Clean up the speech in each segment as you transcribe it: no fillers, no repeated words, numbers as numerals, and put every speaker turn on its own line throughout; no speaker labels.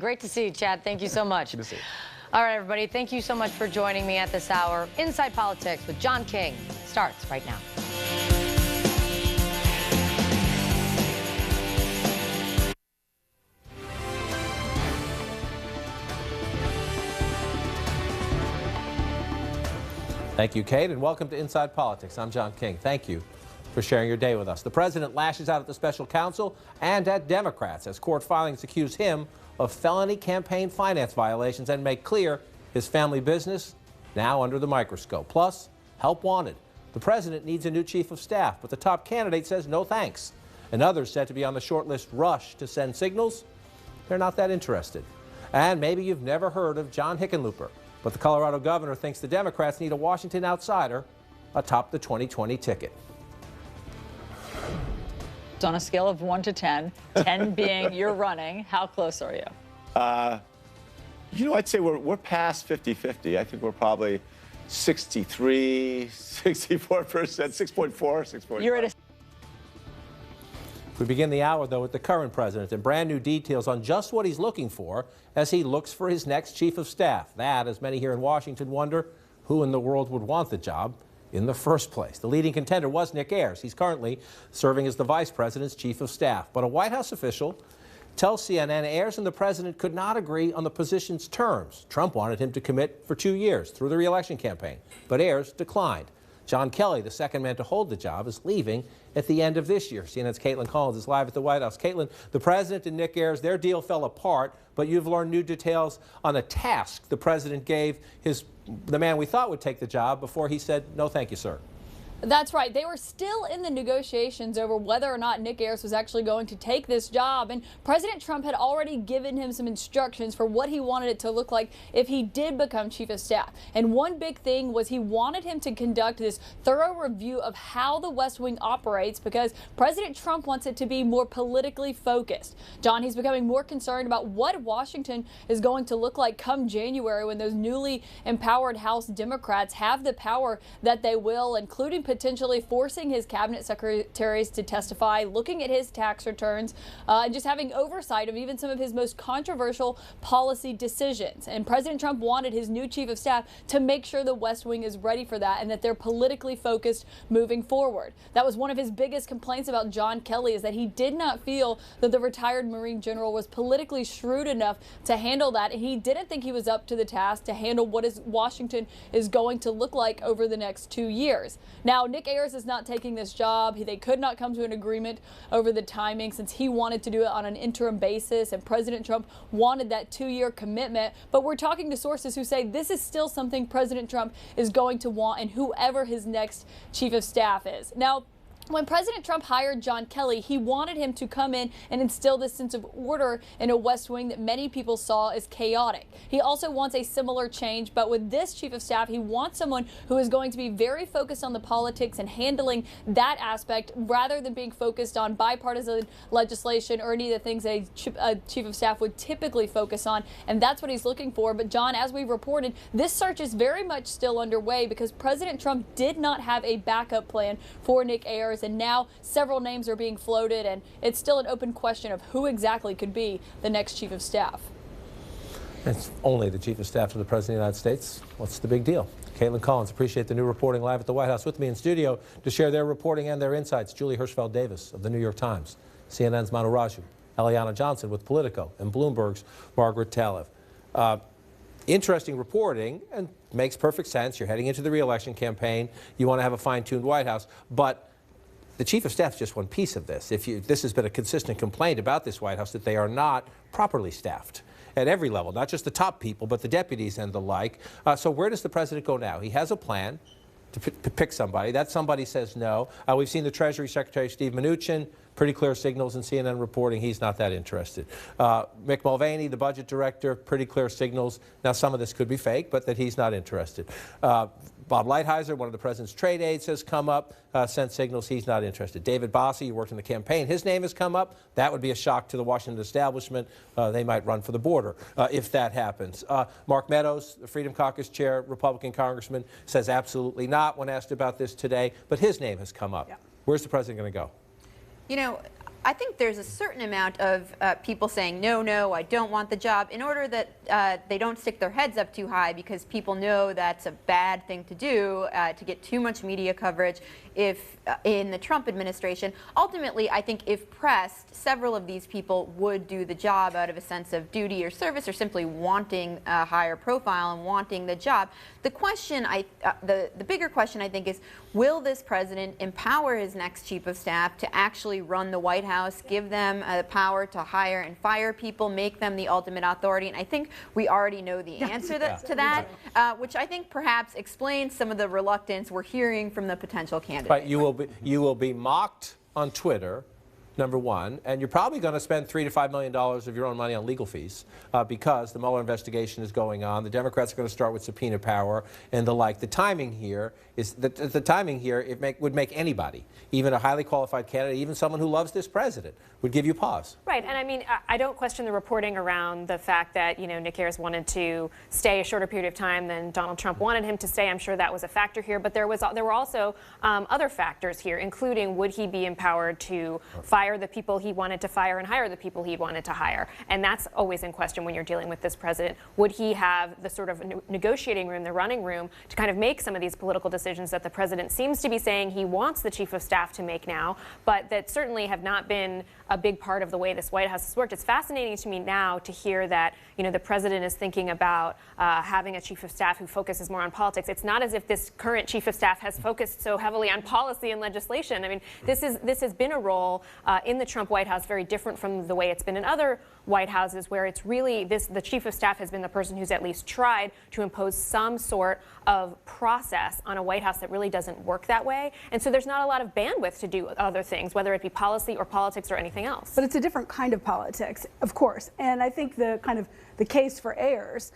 Great to see you, Chad. Thank you so much.
Good to see you.
All right, everybody. Thank you so much for joining me at this hour. Inside Politics with John King starts right now.
Thank you, Kate, and welcome to Inside Politics. I'm John King. Thank you for sharing your day with us. The president lashes out at the special counsel and at Democrats as court filings accuse him of felony campaign finance violations and make clear his family business now under the microscope. Plus, help wanted. The president needs a new chief of staff, but the top candidate says no thanks. And others said to be on the short list rush to send signals, they're not that interested. And maybe you've never heard of John Hickenlooper, but the Colorado governor thinks the Democrats need a Washington outsider atop the 2020 ticket.
On a scale of 1 to 10, 10 being you're running, how close are you?
I'd say we're past 50-50. I think we're probably 63, 64%, 6.4, 6.5.
You're at a
We begin the hour, though, with the current president and brand new details on just what he's looking for as he looks for his next chief of staff. That, as many here in Washington wonder, who in the world would want the job in the first place. The leading contender was Nick Ayers. He's currently serving as the vice president's chief of staff. But a White House official tells CNN Ayers and the president could not agree on the position's terms. Trump wanted him to commit for 2 years through the re-election campaign, but Ayers declined. John Kelly, the second man to hold the job, is leaving at the end of this year. CNN's Caitlin Collins is live at the White House. Caitlin, the president and Nick Ayers, their deal fell apart, but you've learned new details on a task the president gave the man we thought would take the job before he said, no, thank you, sir.
That's right. They were still in the negotiations over whether or not Nick Ayers was actually going to take this job. And President Trump had already given him some instructions for what he wanted it to look like if he did become chief of staff. And one big thing was he wanted him to conduct this thorough review of how the West Wing operates because President Trump wants it to be more politically focused. John, he's becoming more concerned about what Washington is going to look like come January when those newly empowered House Democrats have the power that they will, including potentially forcing his cabinet secretaries to testify, looking at his tax returns, and just having oversight of even some of his most controversial policy decisions. And President Trump wanted his new chief of staff to make sure the West Wing is ready for that and that they're politically focused moving forward. That was one of his biggest complaints about John Kelly, is that he did not feel that the retired Marine general was politically shrewd enough to handle that. And he didn't think he was up to the task to handle what Washington is going to look like over the next 2 years. Now, Nick Ayers is not taking this job. They could not come to an agreement over the timing since he wanted to do it on an interim basis, and President Trump wanted that 2-year commitment. But we're talking to sources who say this is still something President Trump is going to want, and whoever his next chief of staff is. Now, when President Trump hired John Kelly, he wanted him to come in and instill this sense of order in a West Wing that many people saw as chaotic. He also wants a similar change, but with this chief of staff, he wants someone who is going to be very focused on the politics and handling that aspect rather than being focused on bipartisan legislation or any of the things that a chief of staff would typically focus on, and that's what he's looking for. But John, as we reported, this search is very much still underway because President Trump did not have a backup plan for Nick Ayers. And now several names are being floated, and it's still an open question of who exactly could be the next chief of staff.
It's only the chief of staff to the president of the United States. What's the big deal? Caitlin Collins, appreciate the new reporting live at the White House. With me in studio to share their reporting and their insights, Julie Hirschfeld Davis of the New York Times, CNN's Manu Raju, Eliana Johnson with Politico, and Bloomberg's Margaret Talev. Interesting reporting, and makes perfect sense. You're heading into the re-election campaign. You want to have a fine-tuned White House, but the chief of staff is just one piece of this. This has been a consistent complaint about this White House, that they are not properly staffed at every level, not just the top people, but the deputies and the like. So where does the president go now? He has a plan to pick somebody. That somebody says no. We've seen the Treasury Secretary, Steve Mnuchin, pretty clear signals in CNN reporting he's not that interested. Mick Mulvaney, the budget director, pretty clear signals. Now, some of this could be fake, but that he's not interested. Bob Lighthizer, one of the president's trade aides, has come up, sent signals he's not interested. David Bossie, who worked in the campaign, his name has come up. That would be a shock to the Washington establishment. They might run for the border if that happens. Mark Meadows, the Freedom Caucus chair, Republican congressman, says absolutely not when asked about this today, but his name has come up. Yeah. Where's the president going to go?
You know,
I think there's a certain amount of people saying, no, I don't want the job, in order that they don't stick their heads up too high, because people know that's a bad thing to do, to get too much media coverage if in the Trump administration. Ultimately, I think if pressed, several of these people would do the job out of a sense of duty or service, or simply wanting a higher profile and wanting the job. The question, the bigger question, I think, is will this president empower his next chief of staff to actually run the White House, give them the power to hire and fire people, make them the ultimate authority? And I think we already know the answer to that, which I think perhaps explains some of the reluctance we're hearing from the potential candidates.
Right, you will be mocked on Twitter, number one, and you're probably going to spend $3 to $5 million of your own money on legal fees because the Mueller investigation is going on. The Democrats are going to start with subpoena power and the like. The timing here is the timing here would make anybody, even a highly qualified candidate, even someone who loves this president, would give you pause.
Right, and I mean, I don't question the reporting around the fact that, you know, Nick Ayers wanted to stay a shorter period of time than Donald Trump wanted him to stay. I'm sure that was a factor here, but there were also other factors here, including would he be empowered to fire the people he wanted to fire and hire the people he wanted to hire? And that's always in question when you're dealing with this president. Would he have the sort of negotiating room, the running room, to kind of make some of these political decisions that the president seems to be saying he wants the chief of staff to make now, but that certainly have not been a big part of the way this White House has worked? It's fascinating to me now to hear that, you know, the president is thinking about having a chief of staff who focuses more on politics. It's not as if this current chief of staff has focused so heavily on policy and legislation. I mean, this has been a role in the Trump White House very different from the way it's been in other White Houses, where it's really the chief of staff has been the person who's at least tried to impose some sort of process on a White House that really doesn't work that way. And so there's not a lot of bandwidth to do other things, whether it be policy or politics or anything else.
But it's a different kind of politics, of course. And I think the case for Ayers,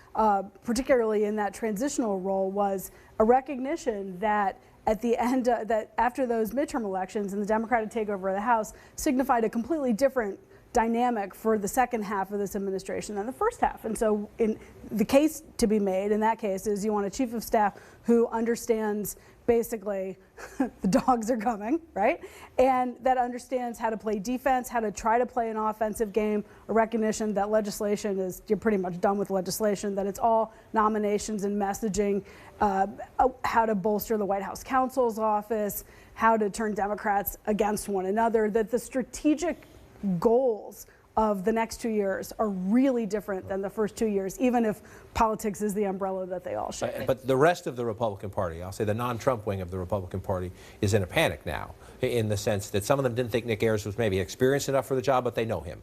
particularly in that transitional role, was a recognition that at the end, that after those midterm elections and the Democratic takeover of the House signified a completely different dynamic for the second half of this administration than the first half. And so in the case to be made in that case is you want a chief of staff who understands basically the dogs are coming, right? And that understands how to play defense, how to try to play an offensive game, a recognition that legislation is, you're pretty much done with legislation, that it's all nominations and messaging, how to bolster the White House counsel's office, how to turn Democrats against one another, that the strategic goals of the next 2 years are really different than the first 2 years, even if politics is the umbrella that they all share.
But the rest of the Republican Party, I'll say the non-Trump wing of the Republican Party, is in a panic now, in the sense that some of them didn't think Nick Ayers was maybe experienced enough for the job, but they know him.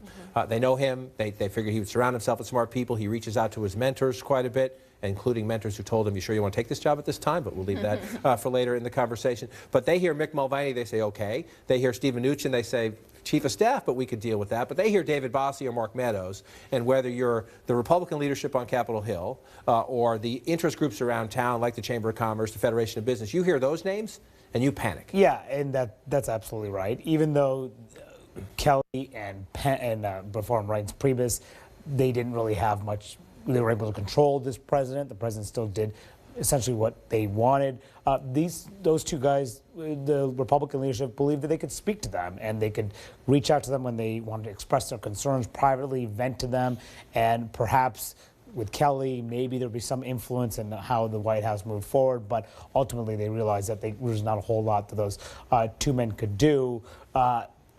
They know him. They figure he would surround himself with smart people. He reaches out to his mentors quite a bit, including mentors who told him, you sure you want to take this job at this time? But we'll leave that for later in the conversation. But they hear Mick Mulvaney, they say, okay. They hear Steve Mnuchin, they say, chief of staff, but we could deal with that. But they hear David Bossie or Mark Meadows, and whether you're the Republican leadership on Capitol Hill or the interest groups around town, like the Chamber of Commerce, the Federation of Business, you hear those names and you panic.
Yeah, and that's absolutely right. Even though Kelly and before Reince Priebus, they didn't really have much. They were able to control this president. The president still did essentially what they wanted. Those two guys, the Republican leadership, believed that they could speak to them and they could reach out to them when they wanted to express their concerns privately, vent to them, and perhaps with Kelly, maybe there'd be some influence in how the White House moved forward, but ultimately they realized that there's not a whole lot that those two men could do.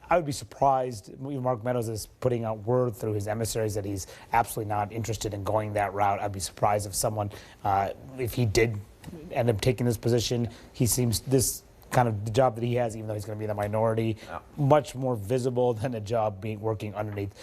I would be surprised. Mark Meadows is putting out word through his emissaries that he's absolutely not interested in going that route. I'd be surprised if someone, if he did end up taking this position, he seems this kind of the job that he has, even though he's going to be in the minority, much more visible than a job working underneath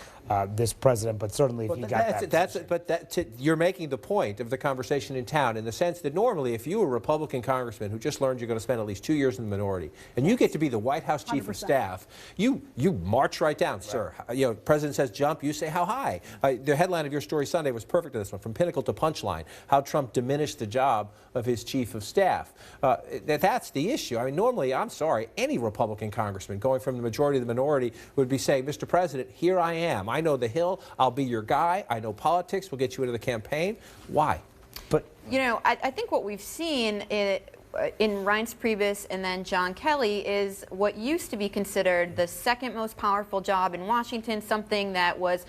this president. But certainly, if he got that,
you're making the point of the conversation in town, in the sense that normally, if you were a Republican congressman who just learned you're going to spend at least 2 years in the minority, and you get to be the White House chief 100%. Of staff, you march right down, right. Sir. You know, the president says jump, you say how high. The headline of your story Sunday was perfect to this one, from pinnacle to punchline, how Trump diminished the job of his chief of staff. That's the issue. I mean, normally, I'm sorry, any Republican congressman going from the majority to the minority would be saying, Mr. President, here I am. I know the Hill. I'll be your guy. I know politics. We'll get you into the campaign. Why?
But you know, I think what we've seen in Reince Priebus and then John Kelly is what used to be considered the second most powerful job in Washington, something that was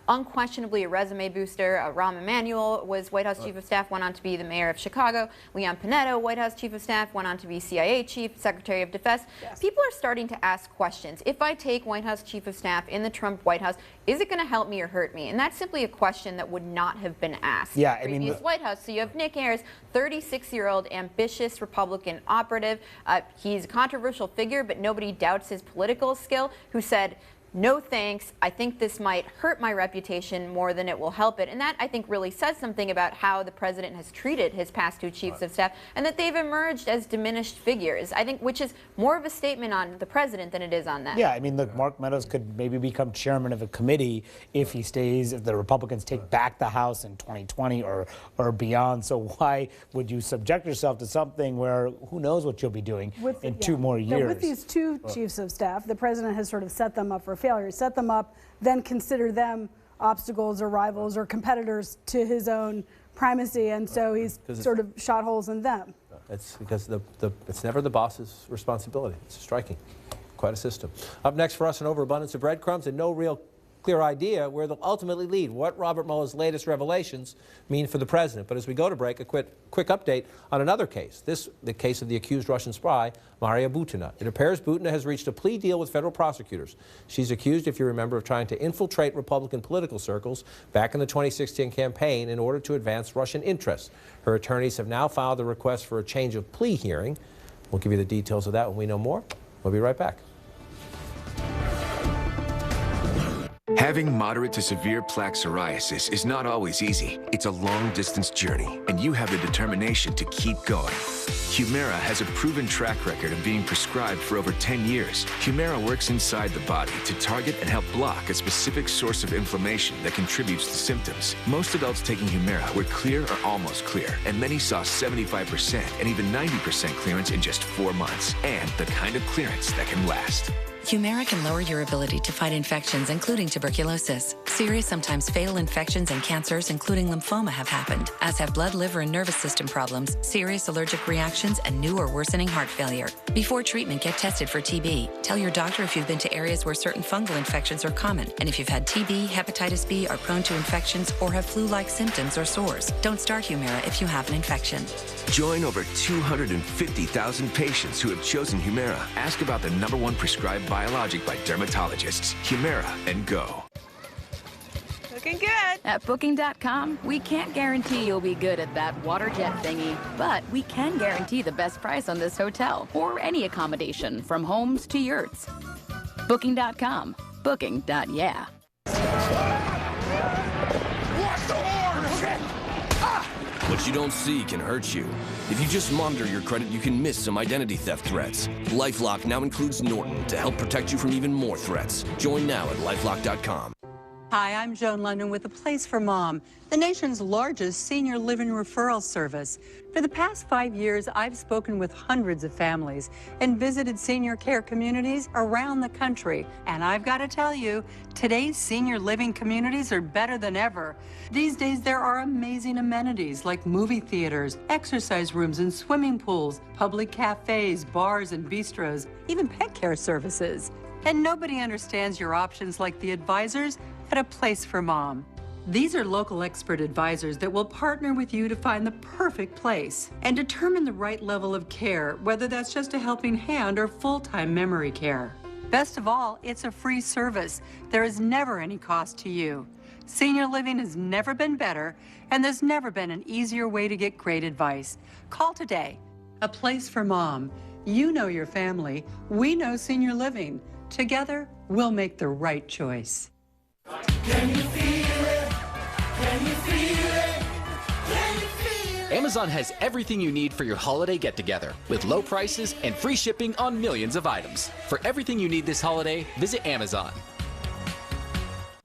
unquestionably a resume booster. Rahm Emanuel was White House Chief of Staff, went on to be the mayor of Chicago. Leon Panetta, White House Chief of Staff, went on to be CIA Chief, Secretary of Defense. Yes. People are starting to ask questions. If I take White House Chief of Staff in the Trump White House, is it going to help me or hurt me? And that's simply a question that would not have been asked in the previous White House. So you have Nick Ayers, 36-year-old ambitious Republican operative. He's a controversial figure, but nobody doubts his political skill, who said, no thanks, I think this might hurt my reputation more than it will help it. And that, I think, really says something about how the president has treated his past two chiefs of staff, and that they've emerged as diminished figures, I think, which is more of a statement on the president than it is on them.
Yeah, I mean, look, Mark Meadows could maybe become chairman of a committee if he stays, if the Republicans take back the House in 2020 or beyond. So why would you subject yourself to something where who knows what you'll be doing in 2 more years?
Yeah, with these two chiefs of staff, the president has sort of set them up for failure, set them up, then consider them obstacles or rivals or competitors to his own primacy, and so he's sort of shot holes in them.
It's because it's never the boss's responsibility. It's striking. Quite a system. Up next for us, an overabundance of breadcrumbs and no real clear idea where they'll ultimately lead, what Robert Mueller's latest revelations mean for the president. But as we go to break, a quick update on another case, the case of the accused Russian spy, Maria Butina. It appears Butina has reached a plea deal with federal prosecutors. She's accused, if you remember, of trying to infiltrate Republican political circles back in the 2016 campaign in order to advance Russian interests. Her attorneys have now filed a request for a change of plea hearing. We'll give you the details of that when we know more. We'll be right back.
Having moderate to severe plaque psoriasis is not always easy. It's a long-distance journey, and you have the determination to keep going. Humira has a proven track record of being prescribed for over 10 years. Humira works inside the body to target and help block a specific source of inflammation that contributes to symptoms. Most adults taking Humira were clear or almost clear, and many saw 75% and even 90% clearance in just 4 months, and the kind of clearance that can last.
Humira can lower your ability to fight infections, including tuberculosis. Serious, sometimes fatal infections and cancers, including lymphoma, have happened, as have blood, liver, and nervous system problems, serious allergic reactions, and new or worsening heart failure. Before treatment, get tested for TB. Tell your doctor if you've been to areas where certain fungal infections are common, and if you've had TB, hepatitis B, are prone to infections, or have flu-like symptoms or sores. Don't start Humira if you have an infection.
Join over 250,000 patients who have chosen Humira. Ask about the #1 prescribed biologic by dermatologists. Humira, and go.
Looking good. At Booking.com, we can't guarantee you'll be good at that water jet thingy, but we can guarantee the best price on this hotel or any accommodation from homes to yurts. Booking.com. Booking.yeah.
What you don't see can hurt you. If you just monitor your credit, you can miss some identity theft threats. LifeLock now includes Norton to help protect you from even more threats. Join now at LifeLock.com.
Hi, I'm Joan London with A Place for Mom, the nation's largest senior living referral service. For the past 5 years, I've spoken with hundreds of families and visited senior care communities around the country. And I've got to tell you, today's senior living communities are better than ever. These days, there are amazing amenities like movie theaters, exercise rooms and swimming pools, public cafes, bars and bistros, even pet care services. And nobody understands your options like the advisors at A Place for Mom. These are local expert advisors that will partner with you to find the perfect place and determine the right level of care, whether that's just a helping hand or full-time memory care. Best of all, it's a free service. There is never any cost to you. Senior living has never been better, and there's never been an easier way to get great advice. Call today. A Place for Mom. You know your family. We know senior living. Together, we'll make the right choice.
Can you feel it? Can you feel it? Can you feel it?
Amazon has everything you need for your holiday get-together with low prices and free shipping on millions of items. For everything you need this holiday, visit Amazon.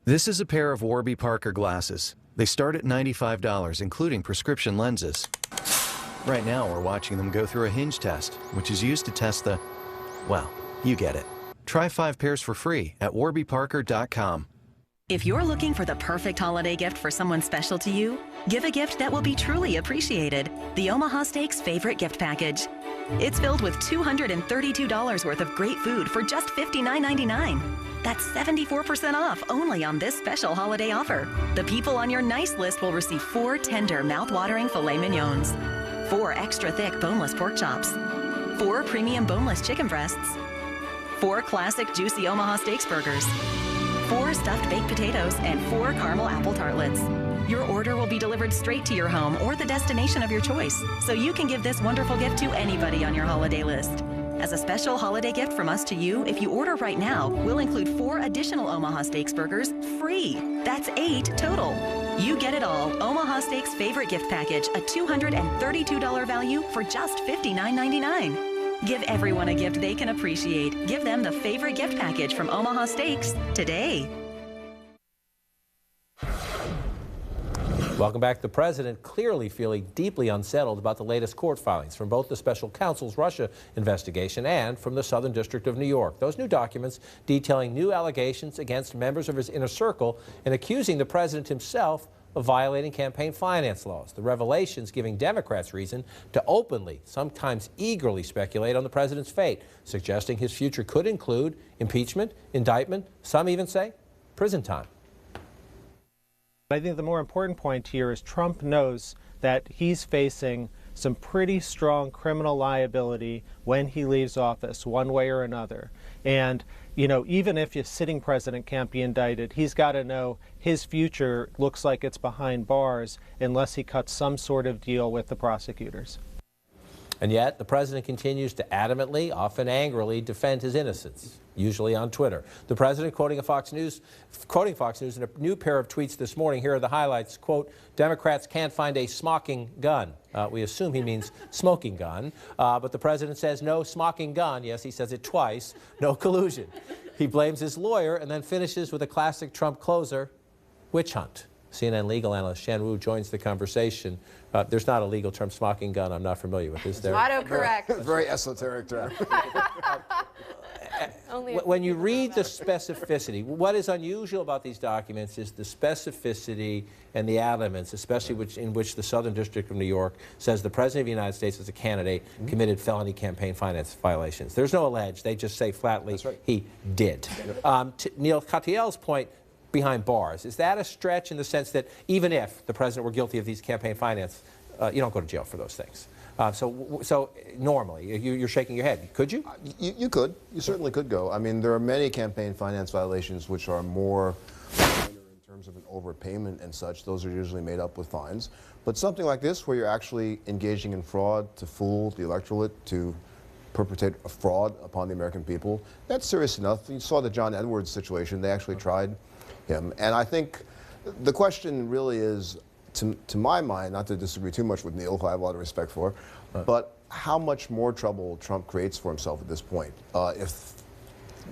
This is a pair of Warby Parker glasses. They start at $95, including prescription lenses. Right now, we're watching them go through a hinge test, which is used to test the, well, you get it. Try 5 pairs for free at warbyparker.com.
If you're looking for the perfect holiday gift for someone special to you, give a gift that will be truly appreciated. The Omaha Steaks Favorite Gift Package. It's filled with $232 worth of great food for just $59.99. That's 74% off only on this special holiday offer. The people on your nice list will receive 4 tender, mouth-watering filet mignons, 4 extra thick boneless pork chops, 4 premium boneless chicken breasts, 4 classic juicy Omaha Steaks burgers, 4 stuffed baked potatoes, and 4 caramel apple tartlets. Your order will be delivered straight to your home or the destination of your choice, so you can give this wonderful gift to anybody on your holiday list. As a special holiday gift from us to you, if you order right now, we'll include 4 additional Omaha Steaks burgers free. That's 8 total. You get it all. Omaha Steaks Favorite Gift Package, a $232 value for just $59.99. Give everyone a gift they can appreciate. Give them the Favorite Gift Package from Omaha Steaks today.
Welcome back. The president clearly feeling deeply unsettled about the latest court filings from both the special counsel's Russia investigation and from the Southern District of New York. Those new documents detailing new allegations against members of his inner circle and accusing the president himself of violating campaign finance laws. The revelations giving Democrats reason to openly, sometimes eagerly speculate on the president's fate, suggesting his future could include impeachment, indictment, some even say prison time.
I think the more important point here is Trump knows that he's facing some pretty strong criminal liability when he leaves office, one way or another. And, you know, even if a sitting president can't be indicted, he's got to know his future looks like it's behind bars unless he cuts some sort of deal with the prosecutors.
And yet, the president continues to adamantly, often angrily, defend his innocence, usually on Twitter. The president, quoting Fox News in a new pair of tweets this morning, here are the highlights, quote, Democrats can't find a smocking gun. We assume he means smoking gun, but the president says no smocking gun. Yes, he says it twice, no collusion. He blames his lawyer and then finishes with a classic Trump closer, witch hunt. CNN legal analyst Shan Wu joins the conversation. There's not a legal term, smocking gun, I'm not familiar with. Is there?
Autocorrect.
Very esoteric term.
When you read the specificity, what is unusual about these documents is the specificity and the elements, especially in which the Southern District of New York says the President of the United States as a candidate committed felony campaign finance violations. There's no alleged. They just say flatly he did. To Neil Katyal's point, behind bars, is that a stretch in the sense that even if the president were guilty of these campaign finance, you don't go to jail for those things? So normally, you're shaking your head. Could you?
You could. You certainly could go. I mean, there are many campaign finance violations which are more minor in terms of an overpayment and such. Those are usually made up with fines. But something like this, where you're actually engaging in fraud to fool the electorate, to perpetrate a fraud upon the American people, that's serious enough. You saw the John Edwards situation. They actually tried him. And I think the question really is, to my mind, not to disagree too much with Neil, who I have a lot of respect for, but how much more trouble Trump creates for himself at this point. If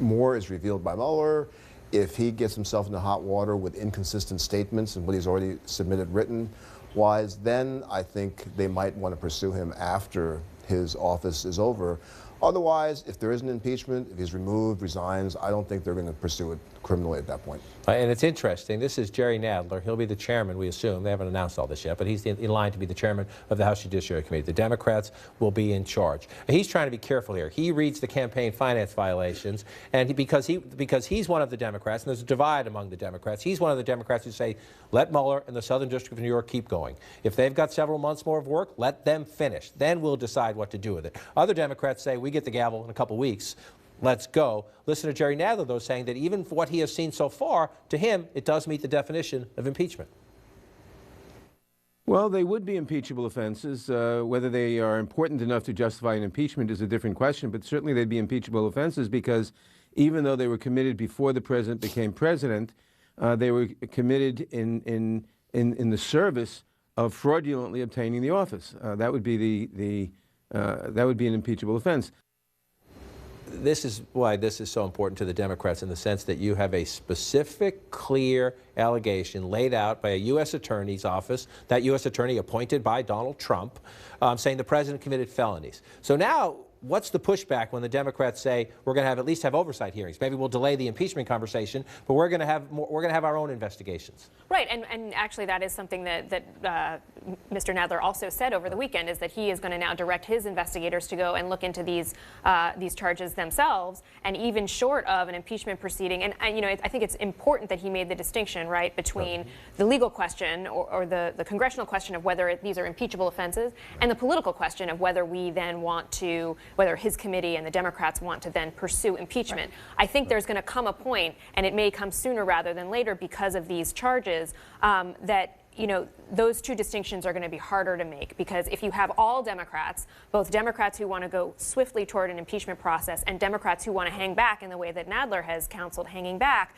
more is revealed by Mueller, if he gets himself into hot water with inconsistent statements and what he's already submitted written-wise, then I think they might want to pursue him after his office is over. Otherwise, if there is an impeachment, if he's removed, resigns, I don't think they're going to pursue it criminally at that point.
And it's interesting. This is Jerry Nadler. He'll be the chairman, we assume. They haven't announced all this yet, but he's in line to be the chairman of the House Judiciary Committee. The Democrats will be in charge. He's trying to be careful here. He reads the campaign finance violations, and because he's one of the Democrats, and there's a divide among the Democrats, he's one of the Democrats who say, let Mueller and the Southern District of New York keep going. If they've got several months more of work, let them finish. Then we'll decide what to do with it. Other Democrats say, we get the gavel in a couple weeks. Let's go. Listen to Jerry Nadler, though, saying that even for what he has seen so far, to him, it does meet the definition of impeachment.
Well, they would be impeachable offenses. Whether they are important enough to justify an impeachment is a different question, but certainly they'd be impeachable offenses because even though they were committed before the president became president, they were committed in the service of fraudulently obtaining the office. That would be that would be an impeachable offense.
This is why this is so important to the Democrats in the sense that you have a specific, clear allegation laid out by a U.S. attorney's office, that U.S. attorney appointed by Donald Trump, saying the president committed felonies. So now what's the pushback when the Democrats say we're going to at least have oversight hearings? Maybe we'll delay the impeachment conversation, but we're going to have our own investigations.
Right, and actually that is something that Mr. Nadler also said over the weekend, is that he is going to now direct his investigators to go and look into these charges themselves, and even short of an impeachment proceeding. And you know, I think it's important that he made the distinction, right, between the legal question or the congressional question of whether these are impeachable offenses, and the political question of whether we then want to, whether his committee and the Democrats want to then pursue impeachment. I think there's going to come a point, and it may come sooner rather than later because of these charges, that, you know, those two distinctions are going to be harder to make, because if you have all Democrats, both Democrats who want to go swiftly toward an impeachment process and Democrats who want to hang back in the way that Nadler has counseled hanging back,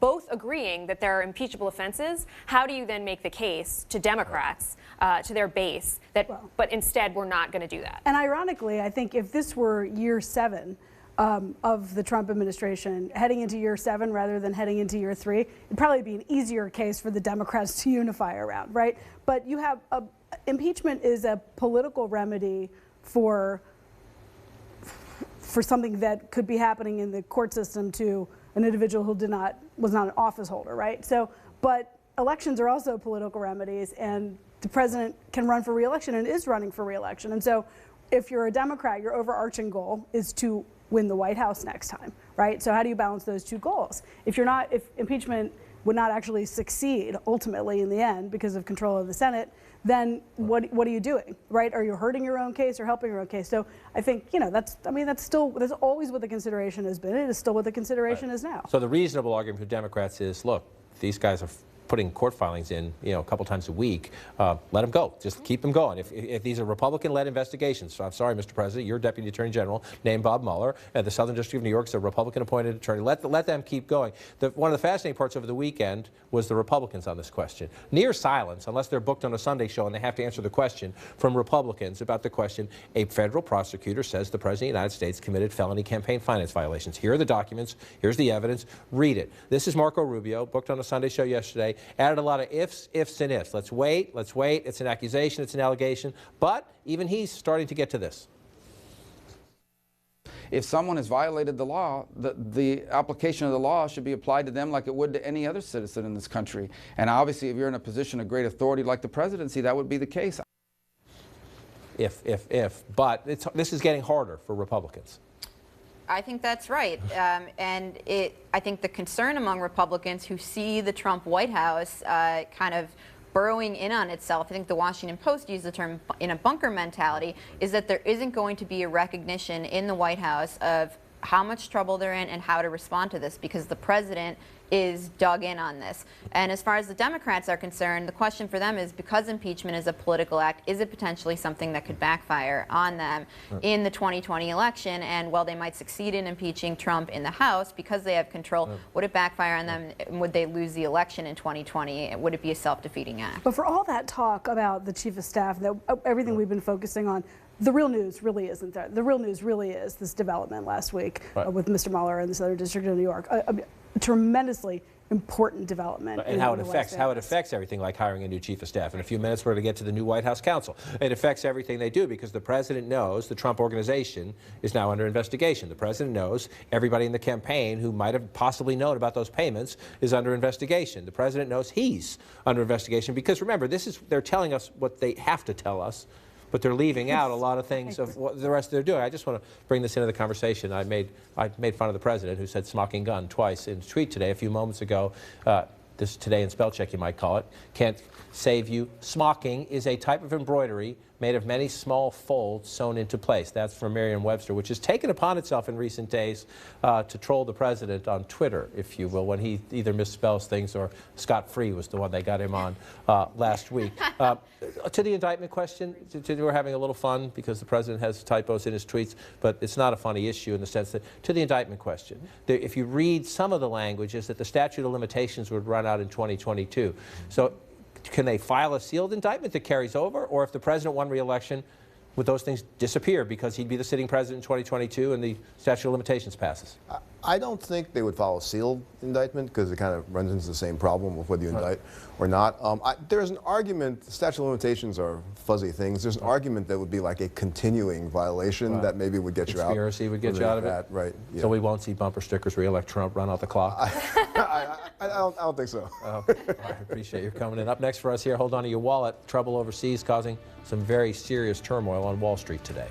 both agreeing that there are impeachable offenses, how do you then make the case to Democrats, to their base, that, but instead we're not going to do that?
And ironically, I think if this were year 7 of the Trump administration, heading into year 7 rather than heading into year 3, it'd probably be an easier case for the Democrats to unify around, right? But you have impeachment is a political remedy for something that could be happening in the court system to an individual who was not an office holder, right? So, but elections are also political remedies, and the president can run for re-election and is running for re-election. And so if you're a Democrat, your overarching goal is to win the White House next time, right? So how do you balance those two goals? If impeachment would not actually succeed ultimately in the end because of control of the Senate, then what are you doing, right? Are you hurting your own case or helping your own case? So I think, you know, that's always what the consideration has been. It is still what the consideration is now.
So the reasonable argument for Democrats is, look, these guys are putting court filings in, you know, a couple times a week. Let them go. Just keep them going. If these are Republican-led investigations, so I'm sorry, Mr. President, your Deputy Attorney General named Bob Mueller, and the Southern District of New York is a Republican-appointed attorney. Let them keep going. One of the fascinating parts over the weekend was the Republicans on this question. Near silence, unless they're booked on a Sunday show and they have to answer the question from Republicans about the question, a federal prosecutor says the President of the United States committed felony campaign finance violations. Here are the documents. Here's the evidence. Read it. This is Marco Rubio, booked on a Sunday show yesterday. Added a lot of ifs, and ifs. Let's wait. It's an accusation, it's an allegation. But even he's starting to get to this.
If someone has violated the law, the application of the law should be applied to them like it would to any other citizen in this country. And obviously, if you're in a position of great authority like the presidency, that would be the case.
If. But this is getting harder for Republicans.
I think that's right. And I think the concern among Republicans who see the Trump White House kind of burrowing in on itself, I think the Washington Post used the term in a bunker mentality, is that there isn't going to be a recognition in the White House of how much trouble they're in and how to respond to this, because the president is dug in on this. And as far as the Democrats are concerned, the question for them is, because impeachment is a political act, is it potentially something that could backfire on them in the 2020 election? And while they might succeed in impeaching Trump in the House because they have control, would it backfire on them? Would they lose the election in 2020? Would it be a self-defeating act?
But for all that talk about the chief of staff, everything we've been focusing on, the real news really isn't there. The real news really is this development last week with Mr. Mueller in the Southern District of New York. A tremendously important development.
And how it affects everything, like hiring a new chief of staff. In a few minutes, we're going to get to the new White House counsel. It affects everything they do, because the president knows the Trump organization is now under investigation. The president knows everybody in the campaign who might have possibly known about those payments is under investigation. The president knows he's under investigation, because remember, they're telling us what they have to tell us, but they're leaving out a lot of things of what the rest they're doing. I just want to bring this into the conversation. I made fun of the president, who said "smocking gun" twice in a tweet today, a few moments ago. This today in spell check, you might call it. Can't save you. Smocking is a type of embroidery made of many small folds sewn into place. That's from Merriam-Webster, which has taken upon itself in recent days to troll the president on Twitter, if you will, when he either misspells things, or Scott Free was the one they got him on last week. To the indictment question, we're having a little fun because the president has typos in his tweets, but it's not a funny issue in the sense that, to the indictment question, if you read some of the language, is that the statute of limitations would run out in 2022. So can they file a sealed indictment that carries over? Or if the president won re-election, would those things disappear because he'd be the sitting president in 2022 and the statute of limitations passes?
I don't think they would follow a sealed indictment because it kind of runs into the same problem with whether you indict or not. There's an argument, statute of limitations are fuzzy things. There's an argument that would be like a continuing violation that maybe would get you out.
Conspiracy would get you out of it?
Right. Yeah.
So we won't see bumper stickers re-elect Trump, run out the clock?
I don't think so.
I appreciate you coming in. Up next for us here, hold on to your wallet. Trouble overseas causing some very serious turmoil on Wall Street today.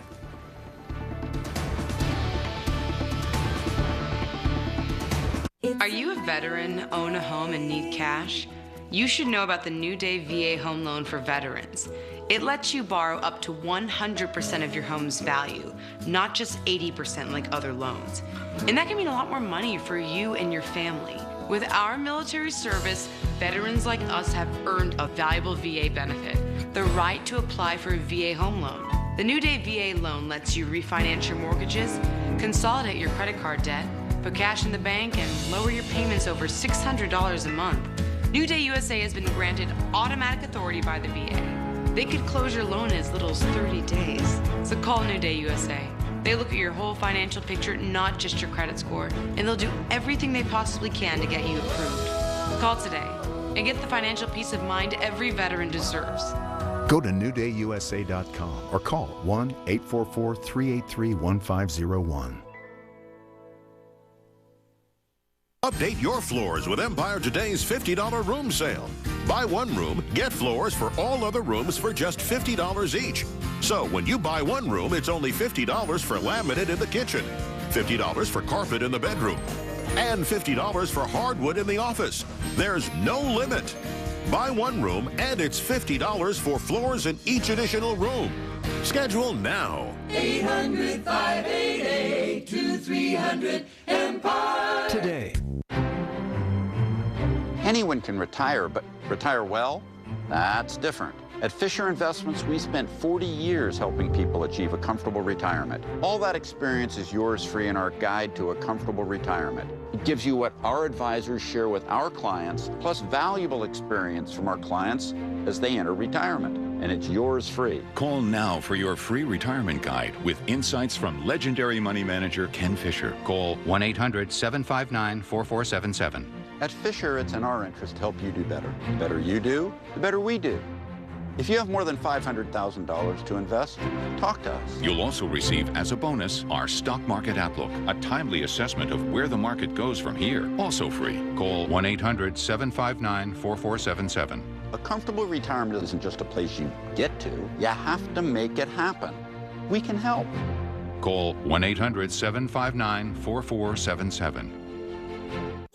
Are you a veteran, own a home, and need cash? You should know about the New Day VA Home Loan for Veterans. It lets you borrow up to 100% of your home's value, not just 80% like other loans. And that can mean a lot more money for you and your family. With our military service, veterans like us have earned a valuable VA benefit, the right to apply for a VA home loan. The New Day VA loan lets you refinance your mortgages, consolidate your credit card debt, put cash in the bank, and lower your payments over $600 a month. New Day USA has been granted automatic authority by the VA. They could close your loan in as little as 30 days. So call New Day USA. They look at your whole financial picture, not just your credit score, and they'll do everything they possibly can to get you approved. Call today and get the financial peace of mind every veteran deserves.
Go to newdayusa.com or call 1-844-383-1501.
Update your floors with Empire Today's $50 room sale. Buy one room, get floors for all other rooms for just $50 each. So when you buy one room, it's only $50 for laminate in the kitchen, $50 for carpet in the bedroom, and $50 for hardwood in the office. There's no limit. Buy one room and it's $50 for floors in each additional room. Schedule now.
800-588-2300 Empire.
Today. Anyone can retire, but retire well? That's different. At Fisher Investments, we spent 40 years helping people achieve a comfortable retirement. All that experience is yours free in our Guide to a Comfortable Retirement. It gives you what our advisors share with our clients, plus valuable experience from our clients as they enter retirement. And it's yours free.
Call now for your free retirement guide with insights from legendary money manager Ken Fisher. Call 1-800-759-4477.
At Fisher, it's in our interest to help you do better. The better you do, the better we do. If you have more than $500,000 to invest, talk to us.
You'll also receive as a bonus our Stock Market Outlook, a timely assessment of where the market goes from here. Also free. Call 1-800-759-4477.
A comfortable retirement isn't just a place you get to. You have to make it happen. We can help.
Call 1-800-759-4477.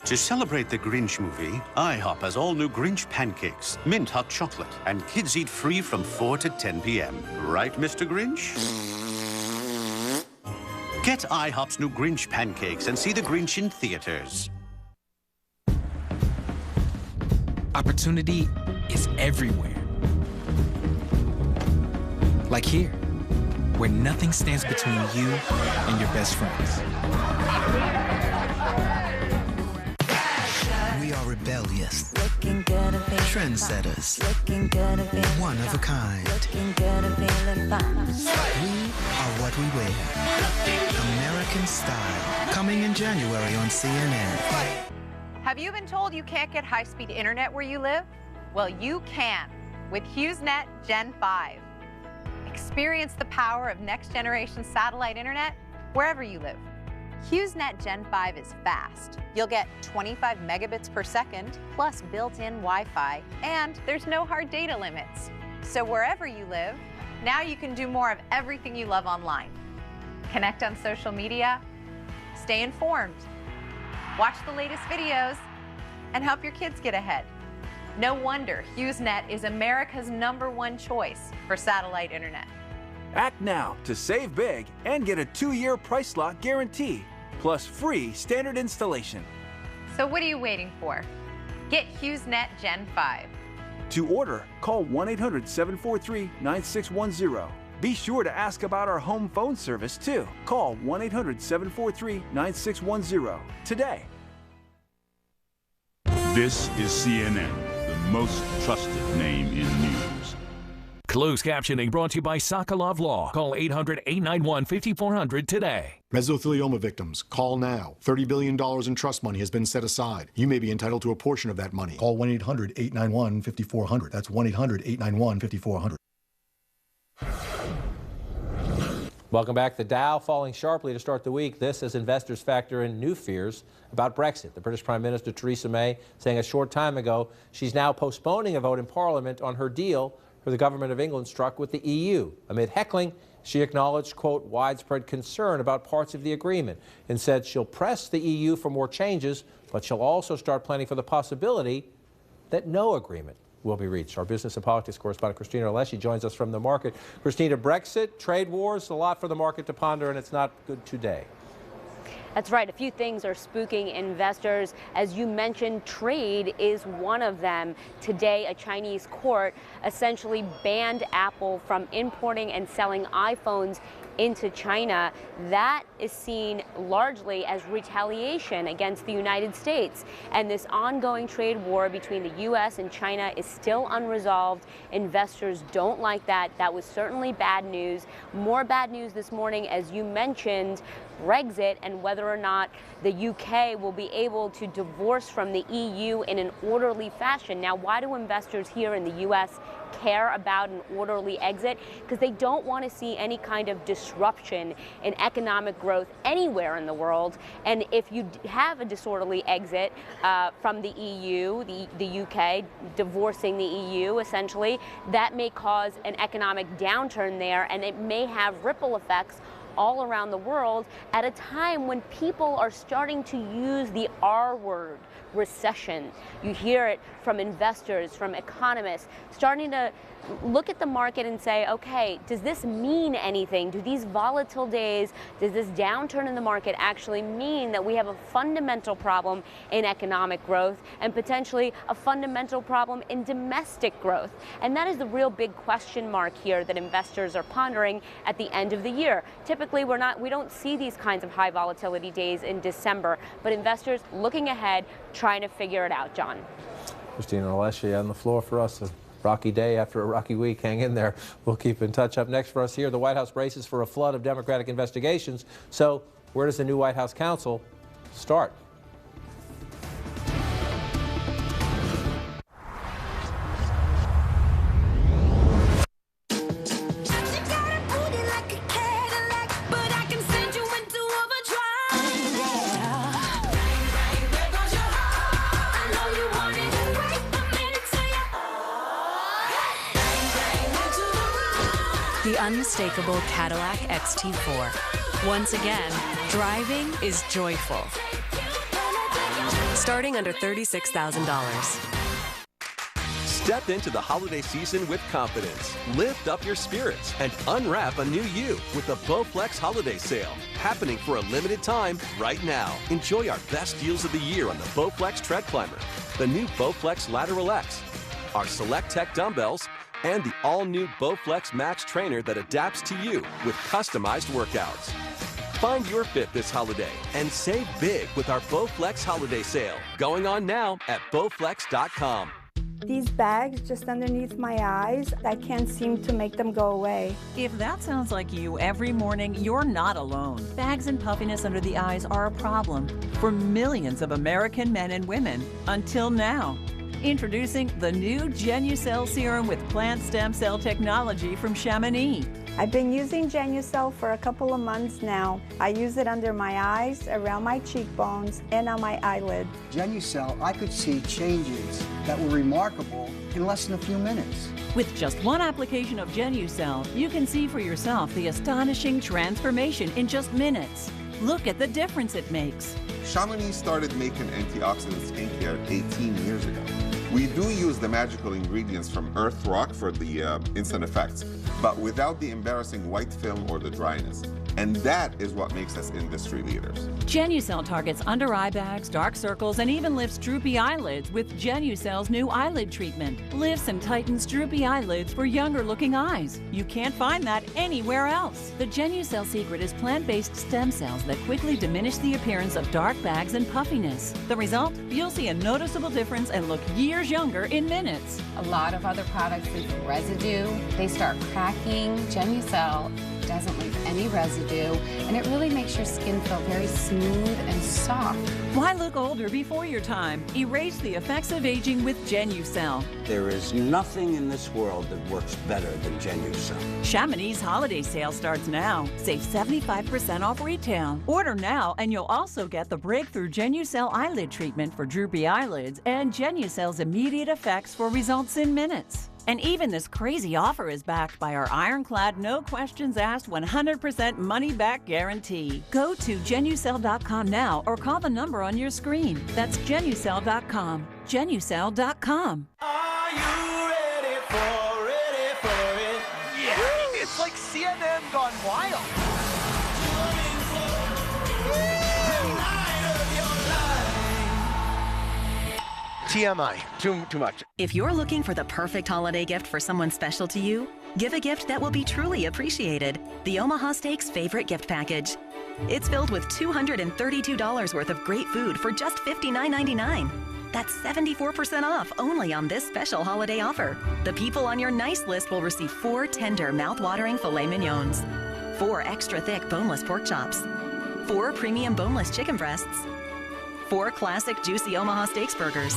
To celebrate the Grinch movie, IHOP has all new Grinch pancakes, mint hot chocolate, and kids eat free from 4 to 10 p.m. Right, Mr. Grinch? Get IHOP's new Grinch pancakes and see the Grinch in theaters.
Opportunity is everywhere. Like here, where nothing stands between you and your best friends.
We are rebellious, trendsetters, one of a kind. We are what we wear. American Style, coming in January on CNN.
Have you been told you can't get high-speed internet where you live? Well, you can with HughesNet Gen 5. Experience the power of next-generation satellite internet wherever you live. HughesNet Gen 5 is fast. You'll get 25 megabits per second, plus built-in Wi-Fi, and there's no hard data limits. So wherever you live, now you can do more of everything you love online. Connect on social media, stay informed, watch the latest videos, and help your kids get ahead. No wonder HughesNet is America's #1 choice for satellite internet.
Act now to save big and get a 2-year price lock guarantee, plus free standard installation.
So what are you waiting for? Get HughesNet Gen 5.
To order, call 1-800-743-9610. Be sure to ask about our home phone service too. Call 1-800-743-9610 today.
This is CNN, the most trusted name in news.
Closed captioning brought to you by Sokolov Law. Call 800-891-5400 today.
Mesothelioma victims, call now. $30 billion in trust money has been set aside. You may be entitled to a portion of that money. Call 1-800-891-5400. That's 1-800-891-5400.
Welcome back. The Dow falling sharply to start the week. This as investors factor in new fears about Brexit. The British Prime Minister Theresa May saying a short time ago she's now postponing a vote in Parliament on her deal the government of England struck with the EU. Amid heckling, she acknowledged, quote, widespread concern about parts of the agreement and said she'll press the EU for more changes, but she'll also start planning for the possibility that no agreement will be reached. Our business and politics correspondent Christina Alessi joins us from the market. Christina, Brexit, trade wars, a lot for the market to ponder, and it's not good today.
That's right. A few things are spooking investors. As you mentioned, trade is one of them. Today, a Chinese court essentially banned Apple from importing and selling iPhones into China. That is seen largely as retaliation against the United States. And this ongoing trade war between the U.S. and China is still unresolved. Investors don't like that. That was certainly bad news. More bad news this morning, as you mentioned, Brexit and whether or not the UK will be able to divorce from the EU in an orderly fashion. Now, why do investors here in the U.S. care about an orderly exit? Because they don't want to see any kind of disruption in economic growth anywhere in the world. And if you have a disorderly exit from the EU, the UK divorcing the EU essentially, that may cause an economic downturn there, and it may have ripple effects all around the world at a time when people are starting to use the R word, recession. You hear it from investors, from economists, starting to look at the market and say, okay, does this mean anything? Do these volatile days, does this downturn in the market actually mean that we have a fundamental problem in economic growth and potentially a fundamental problem in domestic growth? And that is the real big question mark here that investors are pondering at the end of the year. Typically, we don't see these kinds of high volatility days in December, but investors looking ahead, trying to figure it out. John.
Christina Alessi on the floor for us. A rocky day after a rocky week. Hang in there. We'll keep in touch. Up next for us here, the White House braces for a flood of Democratic investigations. So where does the new White House counsel start?
The unmistakable Cadillac XT4. Once again, driving is joyful. Starting under $36,000.
Step into the holiday season with confidence. Lift up your spirits and unwrap a new you with the Bowflex Holiday Sale. Happening for a limited time right now. Enjoy our best deals of the year on the Bowflex Tread Climber, the new Bowflex Lateral X, our Select Tech dumbbells, and the all-new Bowflex Max trainer that adapts to you with customized workouts. Find your fit this holiday and save big with our Bowflex Holiday Sale, going on now at bowflex.com.
These bags just underneath my eyes, I can't seem to make them go away.
If that sounds like you every morning, you're not alone. Bags and puffiness under the eyes are a problem for millions of American men and women until now. Introducing the new Genucell serum with plant stem cell technology from Chamonix.
I've been using Genucell for a couple of months now. I use it under my eyes, around my cheekbones, and on my eyelid.
Genucell, I could see changes that were remarkable in less than a few minutes.
With just one application of Genucell, you can see for yourself the astonishing transformation in just minutes. Look at the difference it makes.
Chamonix started making antioxidant skincare 18 years ago. We do use the magical ingredients from Earth Rock for the instant effects, but without the embarrassing white film or the dryness. And that is what makes us industry leaders.
Genucel targets under eye bags, dark circles, and even lifts droopy eyelids with Genucel's new eyelid treatment. Lifts and tightens droopy eyelids for younger looking eyes. You can't find that anywhere else. The Genucel secret is plant-based stem cells that quickly diminish the appearance of dark bags and puffiness. The result? You'll see a noticeable difference and look years younger in minutes.
A lot of other products leave residue. They start cracking. Genucel doesn't leave any residue, and it really makes your skin feel very smooth and soft.
Why look older before your time? Erase the effects of aging with Genucel.
There is nothing in this world that works better than Genucel.
Chamonix holiday sale starts now. Save 75% off retail. Order now and you'll also get the breakthrough Genucel eyelid treatment for droopy eyelids and Genucel's immediate effects for results in minutes. And even this crazy offer is backed by our ironclad, no questions asked, 100% money back guarantee. Go to Genucel.com now or call the number on your screen. That's Genucel.com. Genucel.com.
Are you ready for it?
Yeah, it's like CNN gone wild. TMI. Too much.
If you're looking for the perfect holiday gift for someone special to you, give a gift that will be truly appreciated. The Omaha Steaks Favorite Gift Package. It's filled with $232 worth of great food for just $59.99. That's 74% off only on this special holiday offer. The people on your nice list will receive 4 tender, mouth-watering filet mignons, 4 extra thick boneless pork chops, 4 premium boneless chicken breasts, 4 classic juicy Omaha Steaks burgers,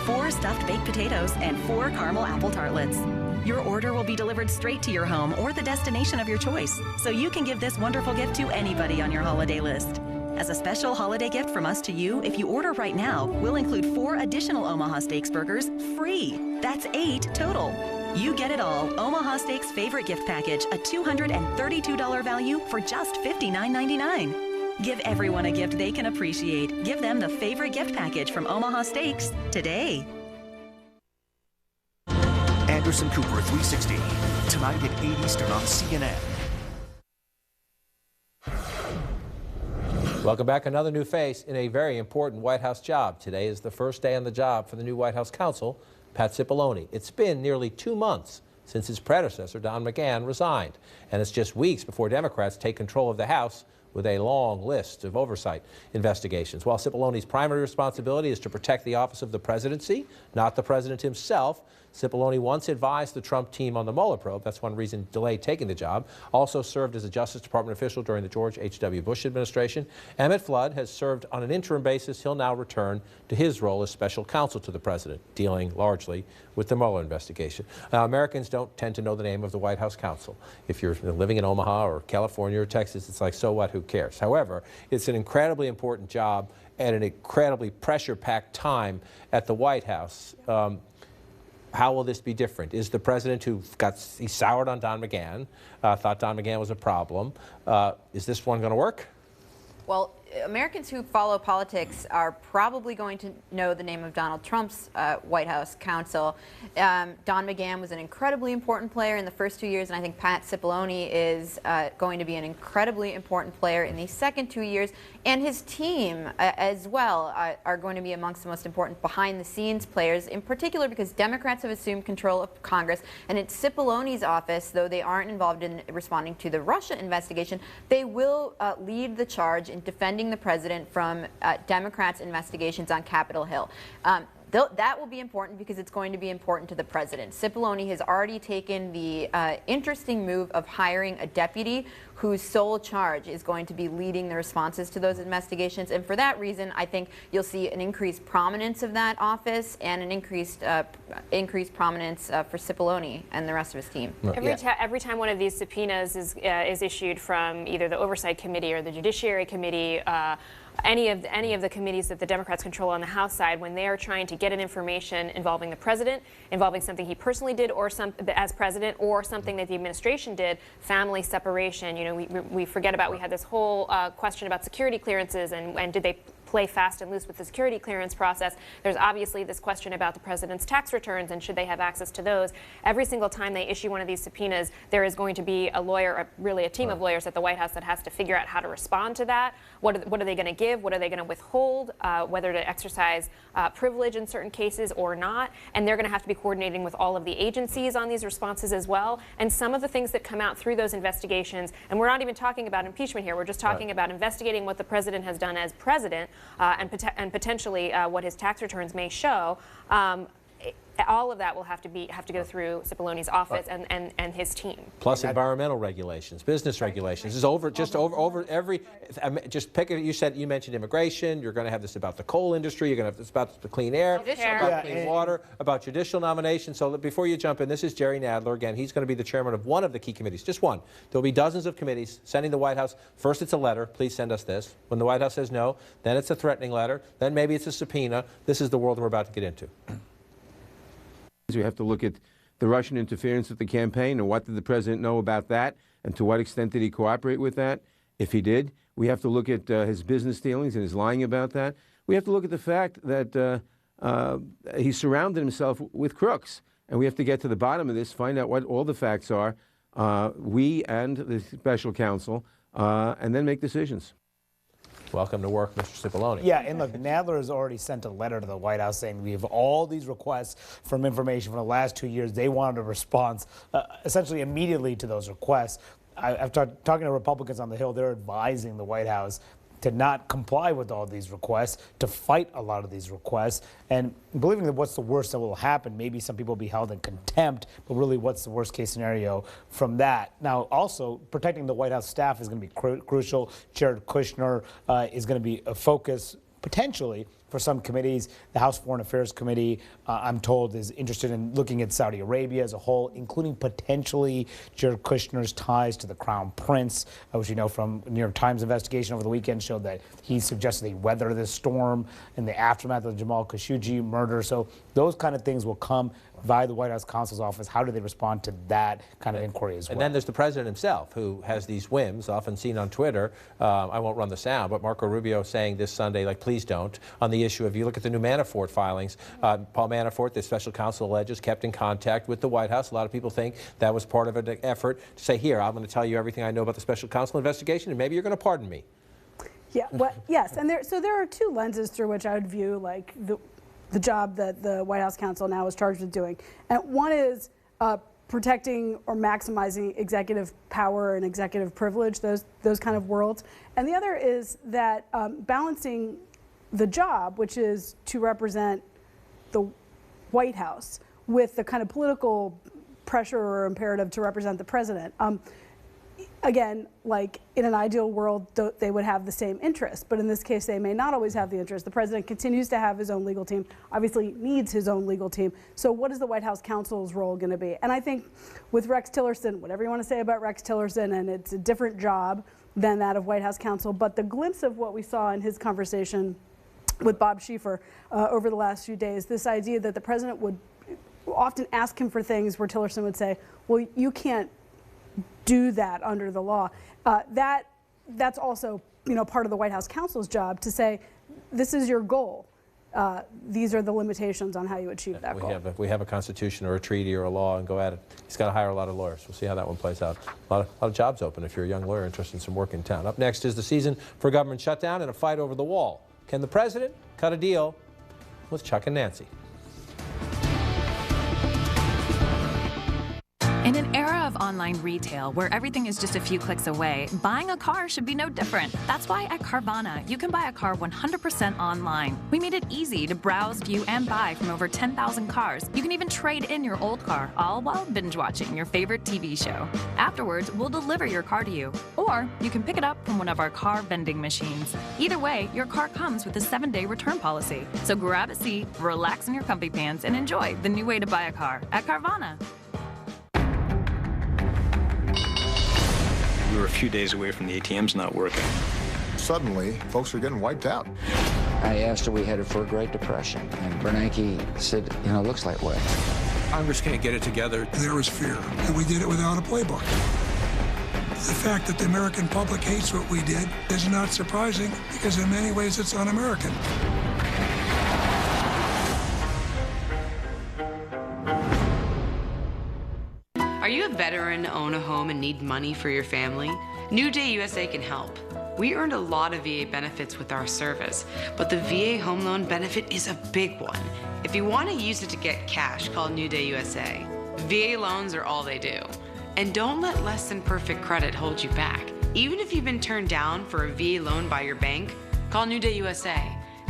4 stuffed baked potatoes, and 4 caramel apple tartlets. Your order will be delivered straight to your home or the destination of your choice, so you can give this wonderful gift to anybody on your holiday list. As a special holiday gift from us to you, if you order right now, we'll include 4 additional Omaha Steaks burgers free. That's 8 total. You get it all. Omaha Steaks Favorite Gift Package, a $232 value for just $59.99. Give everyone a gift they can appreciate. Give them the Favorite Gift Package from Omaha Steaks today.
Anderson Cooper 360, tonight at 8 Eastern on CNN.
Welcome back. Another new face in a very important White House job. Today is the first day on the job for the new White House counsel, Pat Cipollone. It's been nearly 2 months since his predecessor, Don McGahn, resigned. And it's just weeks before Democrats take control of the House with a long list of oversight investigations. While Cipollone's primary responsibility is to protect the office of the presidency, not the president himself, Cipollone once advised the Trump team on the Mueller probe. That's one reason delayed taking the job. Also served as a Justice Department official during the George H.W. Bush administration. Emmett Flood has served on an interim basis. He'll now return to his role as special counsel to the president, dealing largely with the Mueller investigation. Now, Americans don't tend to know the name of the White House counsel. If you're living in Omaha or California or Texas, it's like, so what, who cares? However, it's an incredibly important job at an incredibly pressure-packed time at the White House. How will this be different? Is the president he soured on Don McGahn, thought Don McGahn was a problem. Is this one going to work?
Well, Americans who follow politics are probably going to know the name of Donald Trump's White House counsel. Don McGahn was an incredibly important player in the first 2 years, and I think Pat Cipollone is going to be an incredibly important player in the second 2 years. And his team as well are going to be amongst the most important behind-the-scenes players, in particular because Democrats have assumed control of Congress. And it's Cipollone's office, though they aren't involved in responding to the Russia investigation, they will lead the charge in defending the president from Democrats' investigations on Capitol Hill. That will be important because it's going to be important to the president. Cipollone has already taken the interesting move of hiring a deputy whose sole charge is going to be leading the responses to those investigations. And for that reason, I think you'll see an increased prominence of that office and an increased prominence for Cipollone and the rest of his team.
Every time one of these subpoenas is issued from either the Oversight Committee or the Judiciary Committee, any of the committees that the Democrats control on the House side, when they are trying to get an information involving the president, involving something he personally did or as president, or something that the administration did, family separation, we forget about, we had this whole question about security clearances and did they play fast and loose with the security clearance process. There's obviously this question about the president's tax returns and should they have access to those. Every single time they issue one of these subpoenas, there is going to be a lawyer, really a team of lawyers at the White House that has to figure out how to respond to that. What are they going to give? What are they going to withhold? Whether to exercise privilege in certain cases or not. And they're going to have to be coordinating with all of the agencies on these responses as well. And some of the things that come out through those investigations, and we're not even talking about impeachment here, we're just talking about investigating what the president has done as president and potentially what his tax returns may show. All of that will have to go through Cipollone's office and his team.
Plus environmental regulations, business regulations. It's over every. Just pick it. You mentioned immigration. You're going to have this about the coal industry. You're going to have this about the clean air, about clean water, about judicial nominations. So before you jump in, this is Jerry Nadler again. He's going to be the chairman of one of the key committees, just one. There'll be dozens of committees sending the White House. First, it's a letter. Please send us this. When the White House says no, then it's a threatening letter. Then maybe it's a subpoena. This is the world we're about to get into.
We have to look at the Russian interference with the campaign and what did the president know about that and to what extent did he cooperate with that, if he did. We have to look at his business dealings and his lying about that. We have to look at the fact that he surrounded himself with crooks. And we have to get to the bottom of this, find out what all the facts are, we and the special counsel, and then make decisions.
Welcome to work, Mr. Cipollone.
Yeah, and look, Nadler has already sent a letter to the White House saying we have all these requests from information from the last 2 years. They wanted a response essentially immediately to those requests. I've talking to Republicans on the Hill. They're advising the White House to not comply with all these requests, to fight a lot of these requests, and believing that what's the worst that will happen. Maybe some people will be held in contempt, but really what's the worst case scenario from that? Now, also, protecting the White House staff is going to be crucial. Jared Kushner is going to be a focus, potentially, for some committees. The House Foreign Affairs Committee, I'm told, is interested in looking at Saudi Arabia as a whole, including potentially Jared Kushner's ties to the Crown Prince, which you know from New York Times investigation over the weekend showed that he suggested he weather this storm in the aftermath of the Jamal Khashoggi murder. So those kind of things will come via the White House counsel's office. How do they respond to that kind of inquiry as well?
And then there's the president himself, who has these whims, often seen on Twitter. I won't run the sound, but Marco Rubio saying this Sunday, like, please don't, on the issue of, you look at the new Manafort filings, Paul Manafort, the special counsel alleges, kept in contact with the White House. A lot of people think that was part of an effort to say, here, I'm going to tell you everything I know about the special counsel investigation, and maybe you're going to pardon me.
Yeah, well, yes, and there are two lenses through which I would view, like, the job that the White House counsel now is charged with doing. And one is protecting or maximizing executive power and executive privilege, those kind of worlds. And the other is that balancing the job, which is to represent the White House, with the kind of political pressure or imperative to represent the president. Again, like in an ideal world, they would have the same interest, but in this case, they may not always have the interest. The president continues to have his own legal team, obviously needs his own legal team. So what is the White House counsel's role going to be? And I think with Rex Tillerson, whatever you want to say about Rex Tillerson, and it's a different job than that of White House counsel, but the glimpse of what we saw in his conversation with Bob Schieffer over the last few days, this idea that the president would often ask him for things where Tillerson would say, well, you can't do that under the law. That's also, you know, part of the White House counsel's job to say, this is your goal. These are the limitations on how you achieve that goal.
We have a constitution or a treaty or a law and go at it. He's got to hire a lot of lawyers. We'll see how that one plays out. A lot of jobs open if you're a young lawyer interested in some work in town. Up next is the season for government shutdown and a fight over the wall. Can the president cut a deal with Chuck and Nancy?
In an era of online retail where everything is just a few clicks away, buying a car should be no different. That's why at Carvana, you can buy a car 100% online. We made it easy to browse, view, and buy from over 10,000 cars. You can even trade in your old car, all while binge watching your favorite TV show. Afterwards, we'll deliver your car to you. Or you can pick it up from one of our car vending machines. Either way, your car comes with a 7-day return policy. So grab a seat, relax in your comfy pants, and enjoy the new way to buy a car at Carvana.
We were a few days away from the ATMs not working.
Suddenly, folks are getting wiped out.
I asked, are we headed for a Great Depression? And Bernanke said, you know, looks like way.
Congress can't get it together. There was fear, and we did it without a playbook.
The fact that the American public hates what we did is not surprising because in many ways it's un-American.
Are you a veteran, own a home, and need money for your family? New Day USA can help. We earned a lot of VA benefits with our service, but the VA home loan benefit is a big one. If you want to use it to get cash, call New Day USA. VA loans are all they do. And don't let less than perfect credit hold you back. Even if you've been turned down for a VA loan by your bank, call New Day USA.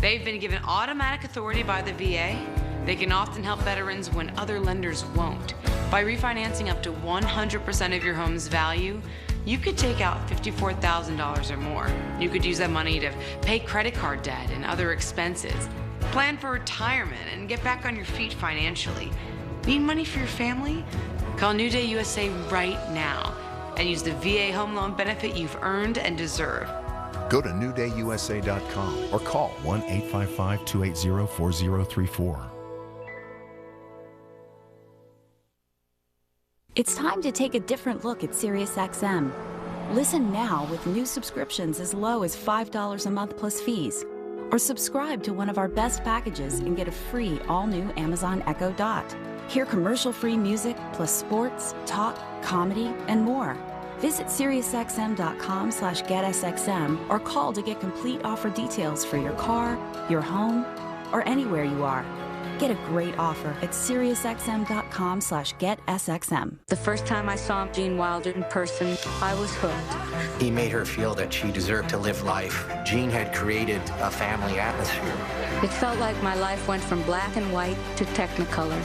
They've been given automatic authority by the VA. They can often help veterans when other lenders won't. By refinancing up to 100% of your home's value, you could take out $54,000 or more. You could use that money to pay credit card debt and other expenses, plan for retirement, and get back on your feet financially. Need money for your family? Call New Day USA right now and use the VA home loan benefit you've earned and deserve.
Go to newdayusa.com or call 1-855-280-4034.
It's time to take a different look at SiriusXM. Listen now with new subscriptions as low as $5 a month plus fees. Or subscribe to one of our best packages and get a free all-new Amazon Echo Dot. Hear commercial-free music plus sports, talk, comedy, and more. Visit SiriusXM.com/GetSXM or call to get complete offer details for your car, your home, or anywhere you are. Get a great offer at SiriusXM.com/GetSXM.
The first time I saw Gene Wilder in person, I was hooked.
He made her feel that she deserved to live life. Gene had created a family atmosphere.
It felt like my life went from black and white to Technicolor.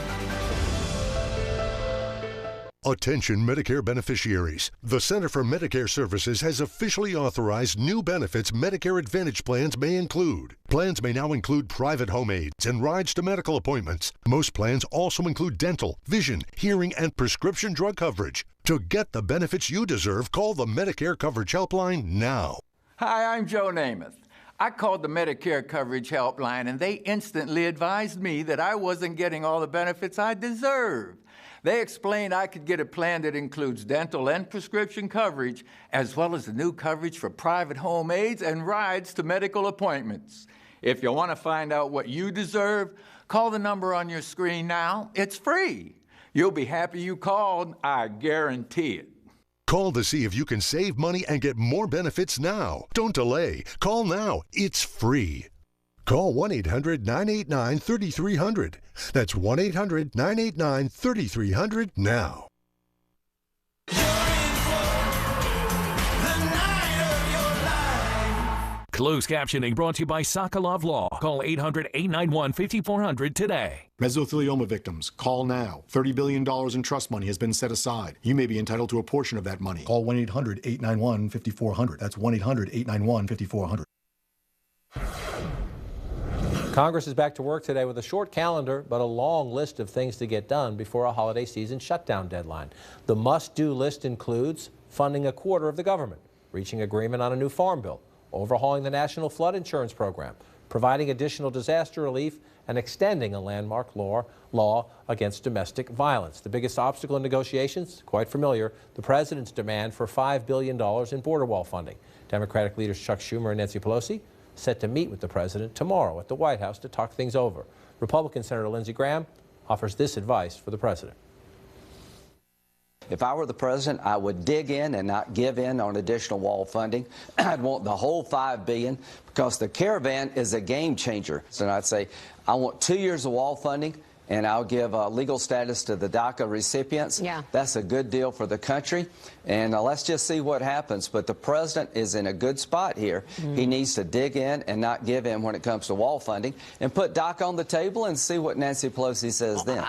Attention Medicare beneficiaries. The Center for Medicare Services has officially authorized new benefits Medicare Advantage plans may include. Plans may now include private home aids and rides to medical appointments. Most plans also include dental, vision, hearing, and prescription drug coverage. To get the benefits you deserve, call the Medicare Coverage Helpline now.
Hi, I'm Joe Namath. I called the Medicare Coverage Helpline and they instantly advised me that I wasn't getting all the benefits I deserved. They explained I could get a plan that includes dental and prescription coverage, as well as the new coverage for private home aids and rides to medical appointments. If you want to find out what you deserve, call the number on your screen now. It's free. You'll be happy you called, I guarantee it.
Call to see if you can save money and get more benefits now. Don't delay. Call now. It's free. Call 1-800-989-3300. That's 1-800-989-3300 now.
Closed captioning brought to you by Sokolov Law. Call 800-891-5400 today.
Mesothelioma victims, call now. $30 billion in trust money has been set aside. You may be entitled to a portion of that money. Call 1-800-891-5400. That's 1-800-891-5400.
Congress is back to work today with a short calendar, but a long list of things to get done before a holiday season shutdown deadline. The must-do list includes funding a quarter of the government, reaching agreement on a new farm bill, overhauling the National Flood Insurance Program, providing additional disaster relief, and extending a landmark law against domestic violence. The biggest obstacle in negotiations, quite familiar, the president's demand for $5 billion in border wall funding. Democratic leaders Chuck Schumer and Nancy Pelosi set to meet with the president tomorrow at the White House to talk things over. Republican Senator Lindsey Graham offers this advice for the president.
If I were the president, I would dig in and not give in on additional wall funding. I'd want the whole $5 billion because the caravan is a game changer. So I'd say I want 2 years of wall funding, and I'll give legal status to the DACA recipients.
Yeah.
That's a good deal for the country, and let's just see what happens. But the president is in a good spot here. He needs to dig in and not give in when it comes to wall funding, and put DACA on the table and see what Nancy Pelosi says then.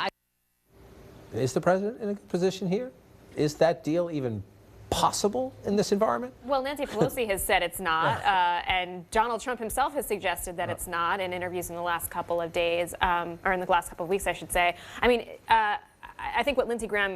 Is the president in a good position here? Is that deal even possible in this environment?
Well, Nancy Pelosi has said it's not, and Donald Trump himself has suggested that it's not in interviews in the last couple of days, or in the last couple of weeks, I should say. I mean, I think what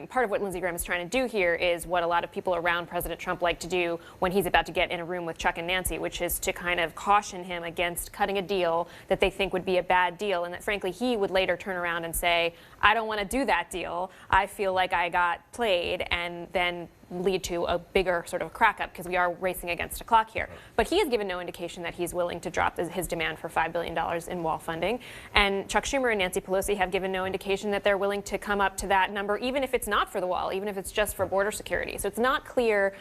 part of what Lindsey Graham is trying to do here is what a lot of people around President Trump like to do when he's about to get in a room with Chuck and Nancy, which is to kind of caution him against cutting a deal that they think would be a bad deal, and that frankly he would later turn around and say, I don't want to do that deal. I feel like I got played, and then lead to a bigger sort of crack up because we are racing against a clock here. But he has given no indication that he's willing to drop his demand for $5 billion in wall funding. And Chuck Schumer and Nancy Pelosi have given no indication that they're willing to come up to that number, even if it's not for the wall, even if it's just for border security. So it's not clear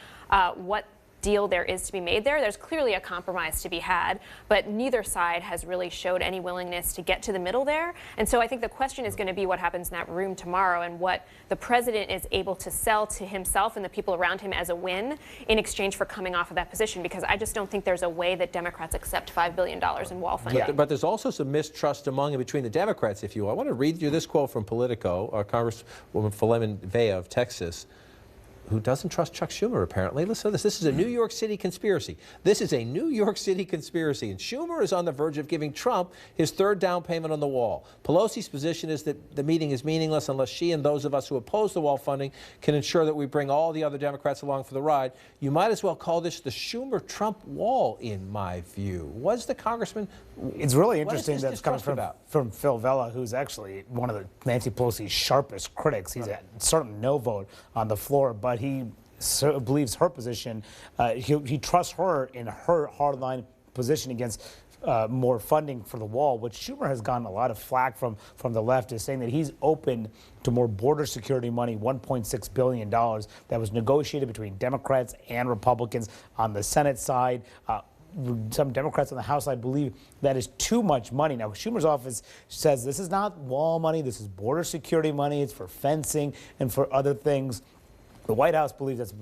what deal there is to be made there. There's clearly a compromise to be had, but neither side has really showed any willingness to get to the middle there. And so I think the question is going to be what happens in that room tomorrow and what the president is able to sell to himself and the people around him as a win in exchange for coming off of that position, because I just don't think there's a way that Democrats accept $5 billion in wall funding.
Yeah. But there's also some mistrust among and between the Democrats, if you will. I want to read you this quote from Politico, Congresswoman Philemon Vea of Texas, who doesn't trust Chuck Schumer, apparently. Listen to this. This is a New York City conspiracy. This is a New York City conspiracy. And Schumer is on the verge of giving Trump his third down payment on the wall. Pelosi's position is that the meeting is meaningless unless she and those of us who oppose the wall funding can ensure that we bring all the other Democrats along for the ride. You might as well call this the Schumer-Trump wall, in my view. Was the congressman...
It's really interesting that it's coming from Phil Vela, who's actually one of the Nancy Pelosi's sharpest critics. He's a certain no vote on the floor, but he believes her position. He trusts her in her hardline position against more funding for the wall, which Schumer has gotten a lot of flack from the left, is saying that he's open to more border security money, $1.6 billion that was negotiated between Democrats and Republicans on the Senate side. Some Democrats on the House side believe that is too much money. Now, Schumer's office says this is not wall money, this is border security money, it's for fencing and for other things. The White House believes that's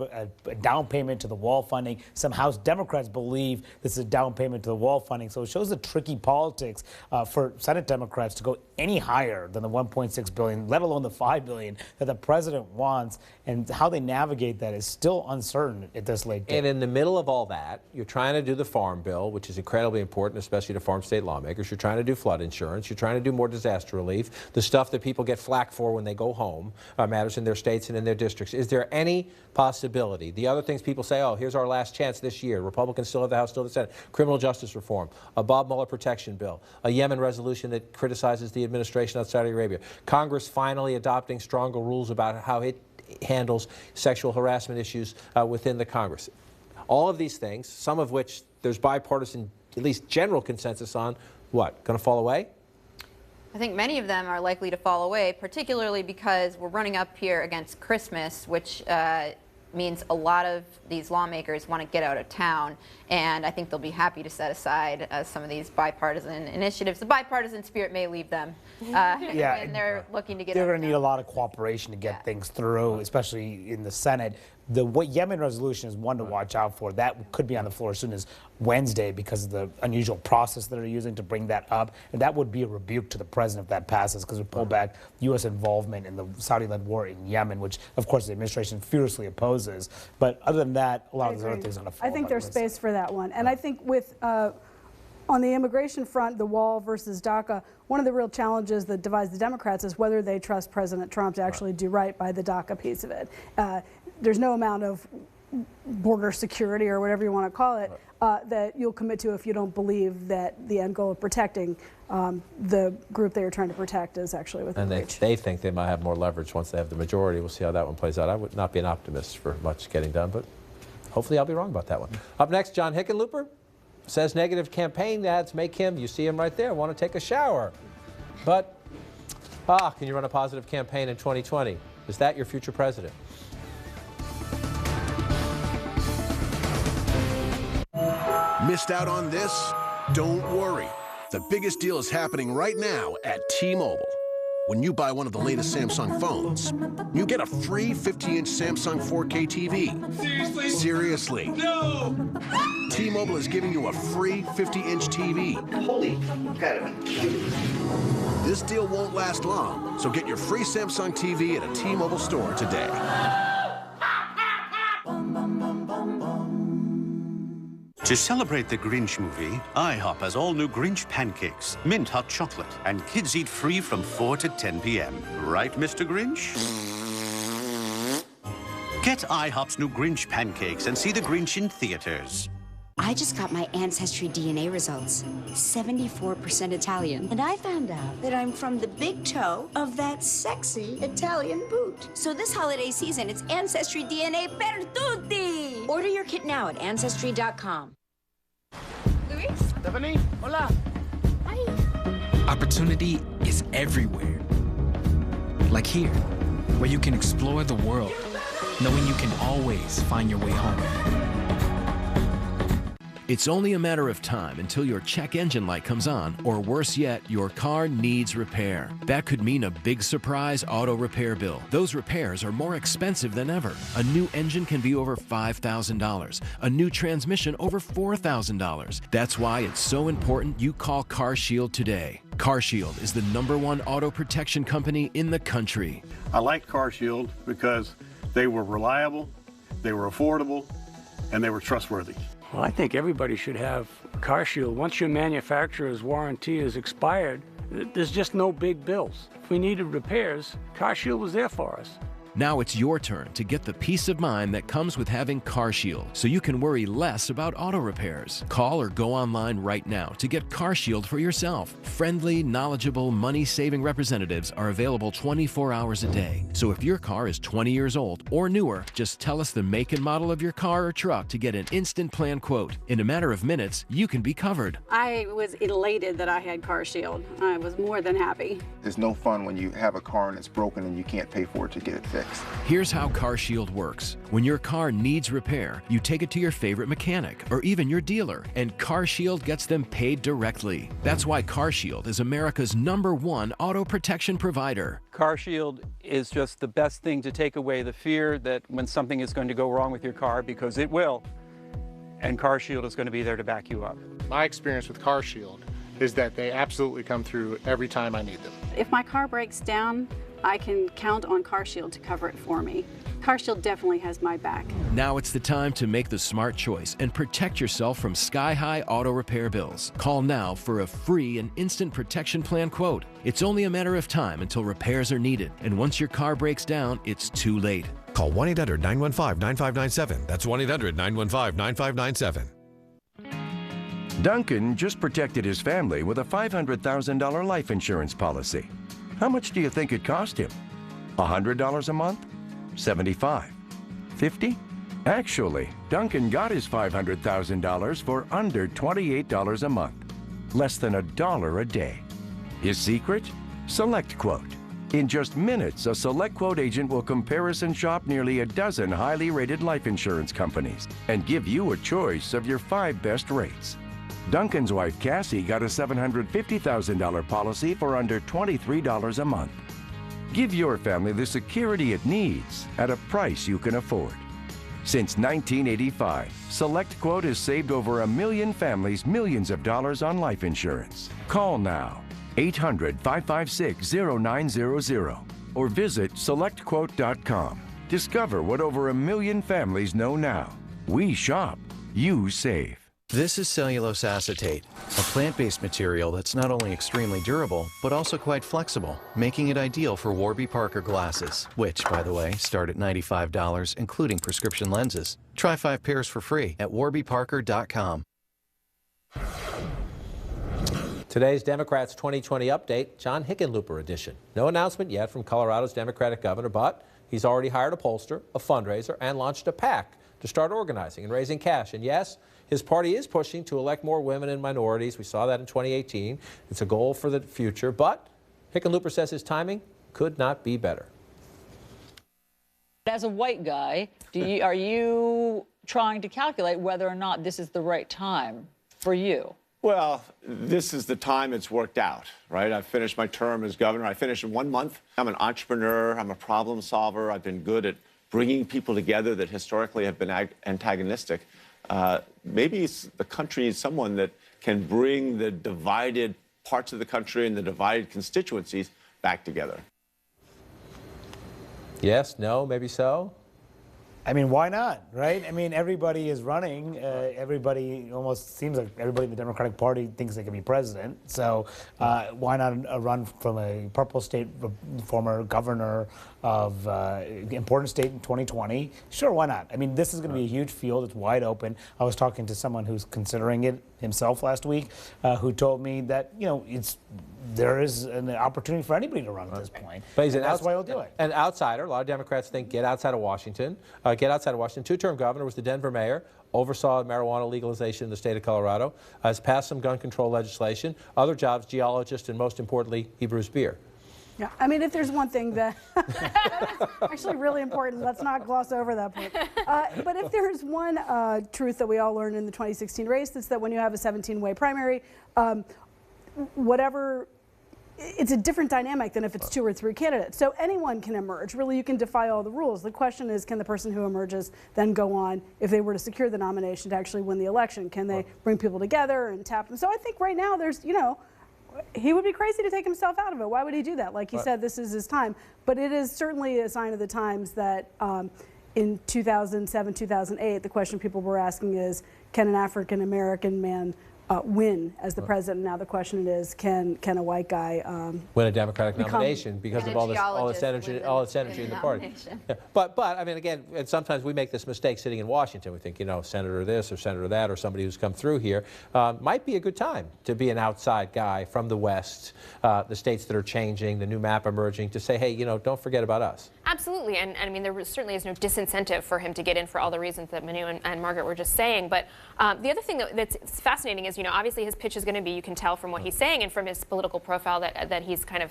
a down payment to the wall funding. Some House Democrats believe this is a down payment to the wall funding. So it shows the tricky politics for Senate Democrats to go any higher than the $1.6 billion, let alone the $5 billion that the president wants. And how they navigate that is still uncertain at this late date.
And in the middle of all that, you're trying to do the Farm Bill, which is incredibly important, especially to farm state lawmakers. You're trying to do flood insurance. You're trying to do more disaster relief. The stuff that people get flack for when they go home matters in their states and in their districts. Is there any possibility? The other things people say, oh, here's our last chance this year. Republicans still have the House, still have the Senate. Criminal justice reform, a Bob Mueller protection bill, a Yemen resolution that criticizes the administration of Saudi Arabia, Congress finally adopting stronger rules about how it handles sexual harassment issues within the Congress. All of these things, some of which there's bipartisan, at least general consensus on, what, going to fall away?
I think many of them are likely to fall away, particularly because we're running up here against Christmas, which means a lot of these lawmakers want to get out of town, and I think they'll be happy to set aside some of these bipartisan initiatives. The bipartisan spirit may leave them when they're looking to get out of town.
They're going to need a lot of cooperation to get things through, especially in the Senate. The Yemen resolution is one to watch out for. That could be on the floor as soon as Wednesday because of the unusual process that they're using to bring that up. And that would be a rebuke to the president if that passes, because it would pull back U.S. involvement in the Saudi-led war in Yemen, which, of course, the administration fiercely opposes. But other than that, a lot of these other things are going to fall.
I think there's space for that one. And I think with on the immigration front, the wall versus DACA, one of the real challenges that divides the Democrats is whether they trust President Trump to actually do right by the DACA piece of it. There's no amount of border security or whatever you want to call it that you'll commit to if you don't believe that the end goal of protecting the group they are trying to protect is actually within reach.
And they think they might have more leverage once they have the majority. We'll see how that one plays out. I would not be an optimist for much getting done, but hopefully I'll be wrong about that one. Up next, John Hickenlooper says negative campaign ads make him, you see him right there, want to take a shower. But, can you run a positive campaign in 2020? Is that your future president?
Missed out on this? Don't worry. The biggest deal is happening right now at T-Mobile. When you buy one of the latest Samsung phones, you get a free 50-inch Samsung 4K TV. Seriously? No! T-Mobile is giving you a free 50-inch TV. Holy, you gotta be kidding me. This deal won't last long, so get your free Samsung TV at a T-Mobile store today.
To celebrate the Grinch movie, IHOP has all new Grinch pancakes, mint hot chocolate, and kids eat free from 4 to 10 p.m. Right, Mr. Grinch? Get IHOP's new Grinch pancakes and see the Grinch in theaters.
I just got my Ancestry DNA results. 74% Italian. And I found out that I'm from the big toe of that sexy Italian boot. So this holiday season, it's Ancestry DNA per tutti! Order your kit now at Ancestry.com.
Luis?
Stephanie, hola.
Hi.
Opportunity is everywhere. Like here, where you can explore the world, knowing you can always find your way home.
It's only a matter of time until your check engine light comes on, or worse yet, your car needs repair. That could mean a big surprise auto repair bill. Those repairs are more expensive than ever. A new engine can be over $5,000. A new transmission over $4,000. That's why it's so important you call CarShield today. CarShield is the #1 auto protection company in the country.
I like CarShield because they were reliable, they were affordable, and they were trustworthy.
Well, I think everybody should have CarShield. Once your manufacturer's warranty is expired, there's just no big bills. If we needed repairs, CarShield was there for us.
Now it's your turn to get the peace of mind that comes with having CarShield, so you can worry less about auto repairs. Call or go online right now to get CarShield for yourself. Friendly, knowledgeable, money-saving representatives are available 24 hours a day. So if your car is 20 years old or newer, just tell us the make and model of your car or truck to get an instant plan quote. In a matter of minutes, you can be covered.
I was elated that I had CarShield. I was more than happy.
It's no fun when you have a car and it's broken and you can't pay for it to get it fixed.
Here's how CarShield works. When your car needs repair, you take it to your favorite mechanic or even your dealer, and CarShield gets them paid directly. That's why CarShield is America's #1 auto protection provider.
CarShield is just the best thing to take away the fear that when something is going to go wrong with your car, because it will, and CarShield is going to be there to back you up.
My experience with CarShield is that they absolutely come through every time I need them.
If my car breaks down, I can count on CarShield to cover it for me. CarShield definitely has my back.
Now it's the time to make the smart choice and protect yourself from sky-high auto repair bills. Call now for a free and instant protection plan quote. It's only a matter of time until repairs are needed, and once your car breaks down, it's too late.
Call 1-800-915-9597. That's 1-800-915-9597.
Duncan just protected his family with a $500,000 life insurance policy. How much do you think it cost him? $100 a month? $75? $50? Actually, Duncan got his $500,000 for under $28 a month. Less than $1 a day. His secret? SelectQuote. In just minutes, a SelectQuote agent will comparison shop nearly a dozen highly rated life insurance companies and give you a choice of your 5 best rates. Duncan's wife, Cassie, got a $750,000 policy for under $23 a month. Give your family the security it needs at a price you can afford. Since 1985, SelectQuote has saved over 1 million families millions of dollars on life insurance. Call now, 800-556-0900, or visit SelectQuote.com. Discover what over 1 million families know now. We shop, you save.
This is cellulose acetate, a plant-based material that's not only extremely durable, but also quite flexible, making it ideal for Warby Parker glasses, which, by the way, start at $95, including prescription lenses. Try 5 pairs for free at warbyparker.com.
Today's Democrats 2020 update, John Hickenlooper edition. No announcement yet from Colorado's Democratic governor, but he's already hired a pollster, a fundraiser, and launched a PAC to start organizing and raising cash. And yes, his party is pushing to elect more women and minorities. We saw that in 2018. It's a goal for the future, but Hickenlooper says his timing could not be better.
As a white guy, are you trying to calculate whether or not this is the right time for you?
Well, this is the time it's worked out, right? I've finished my term as governor. I finished in 1 month. I'm an entrepreneur. I'm a problem solver. I've been good at bringing people together that historically have been antagonistic. Maybe the country needs someone that can bring the divided parts of the country and the divided constituencies back together.
Yes, no, maybe so?
I mean, why not, right? I mean, everybody is running. Everybody, almost seems like everybody in the Democratic Party thinks they can be president. So why not a run from a purple state former governor of important state in 2020, sure, why not? I mean, this is going to be a huge field. It's wide open. I was talking to someone who's considering it himself last week, who told me that, you know, there is an opportunity for anybody to run at this point.
But
that's why he'll do it.
An outsider. A lot of Democrats think get outside of Washington. Two-term governor, was the Denver mayor, oversaw marijuana legalization in the state of Colorado, has passed some gun control legislation. Other jobs, geologist, and most importantly, he brews beer.
Yeah, I mean, if there's one thing that is actually really important, let's not gloss over that point. But if there's one truth that we all learned in the 2016 race, it's that when you have a 17-way primary, it's a different dynamic than if it's 2 or 3 candidates. So anyone can emerge. Really, you can defy all the rules. The question is, can the person who emerges then go on, if they were to secure the nomination, to actually win the election? Can they bring people together and tap them? So I think right now there's, you know, he would be crazy to take himself out of it. Why would he do that? Like you said, this is his time. But it is certainly a sign of the times that in 2007, 2008, the question people were asking is, can an African-American man win as the president? Now the question is, can a white guy
win a Democratic nomination because of all this energy in the party? Yeah. But I mean, again, and sometimes we make this mistake sitting in Washington. We think, you know, Senator this or Senator that or somebody who's come through here might be a good time to be an outside guy from the West, the states that are changing, the new map emerging, to say, hey, you know, don't forget about us.
Absolutely, and I mean, there certainly is no disincentive for him to get in for all the reasons that Manu and Margaret were just saying. But the other thing that's fascinating is, you know, obviously his pitch is going to be, you can tell from what he's saying and from his political profile that he's kind of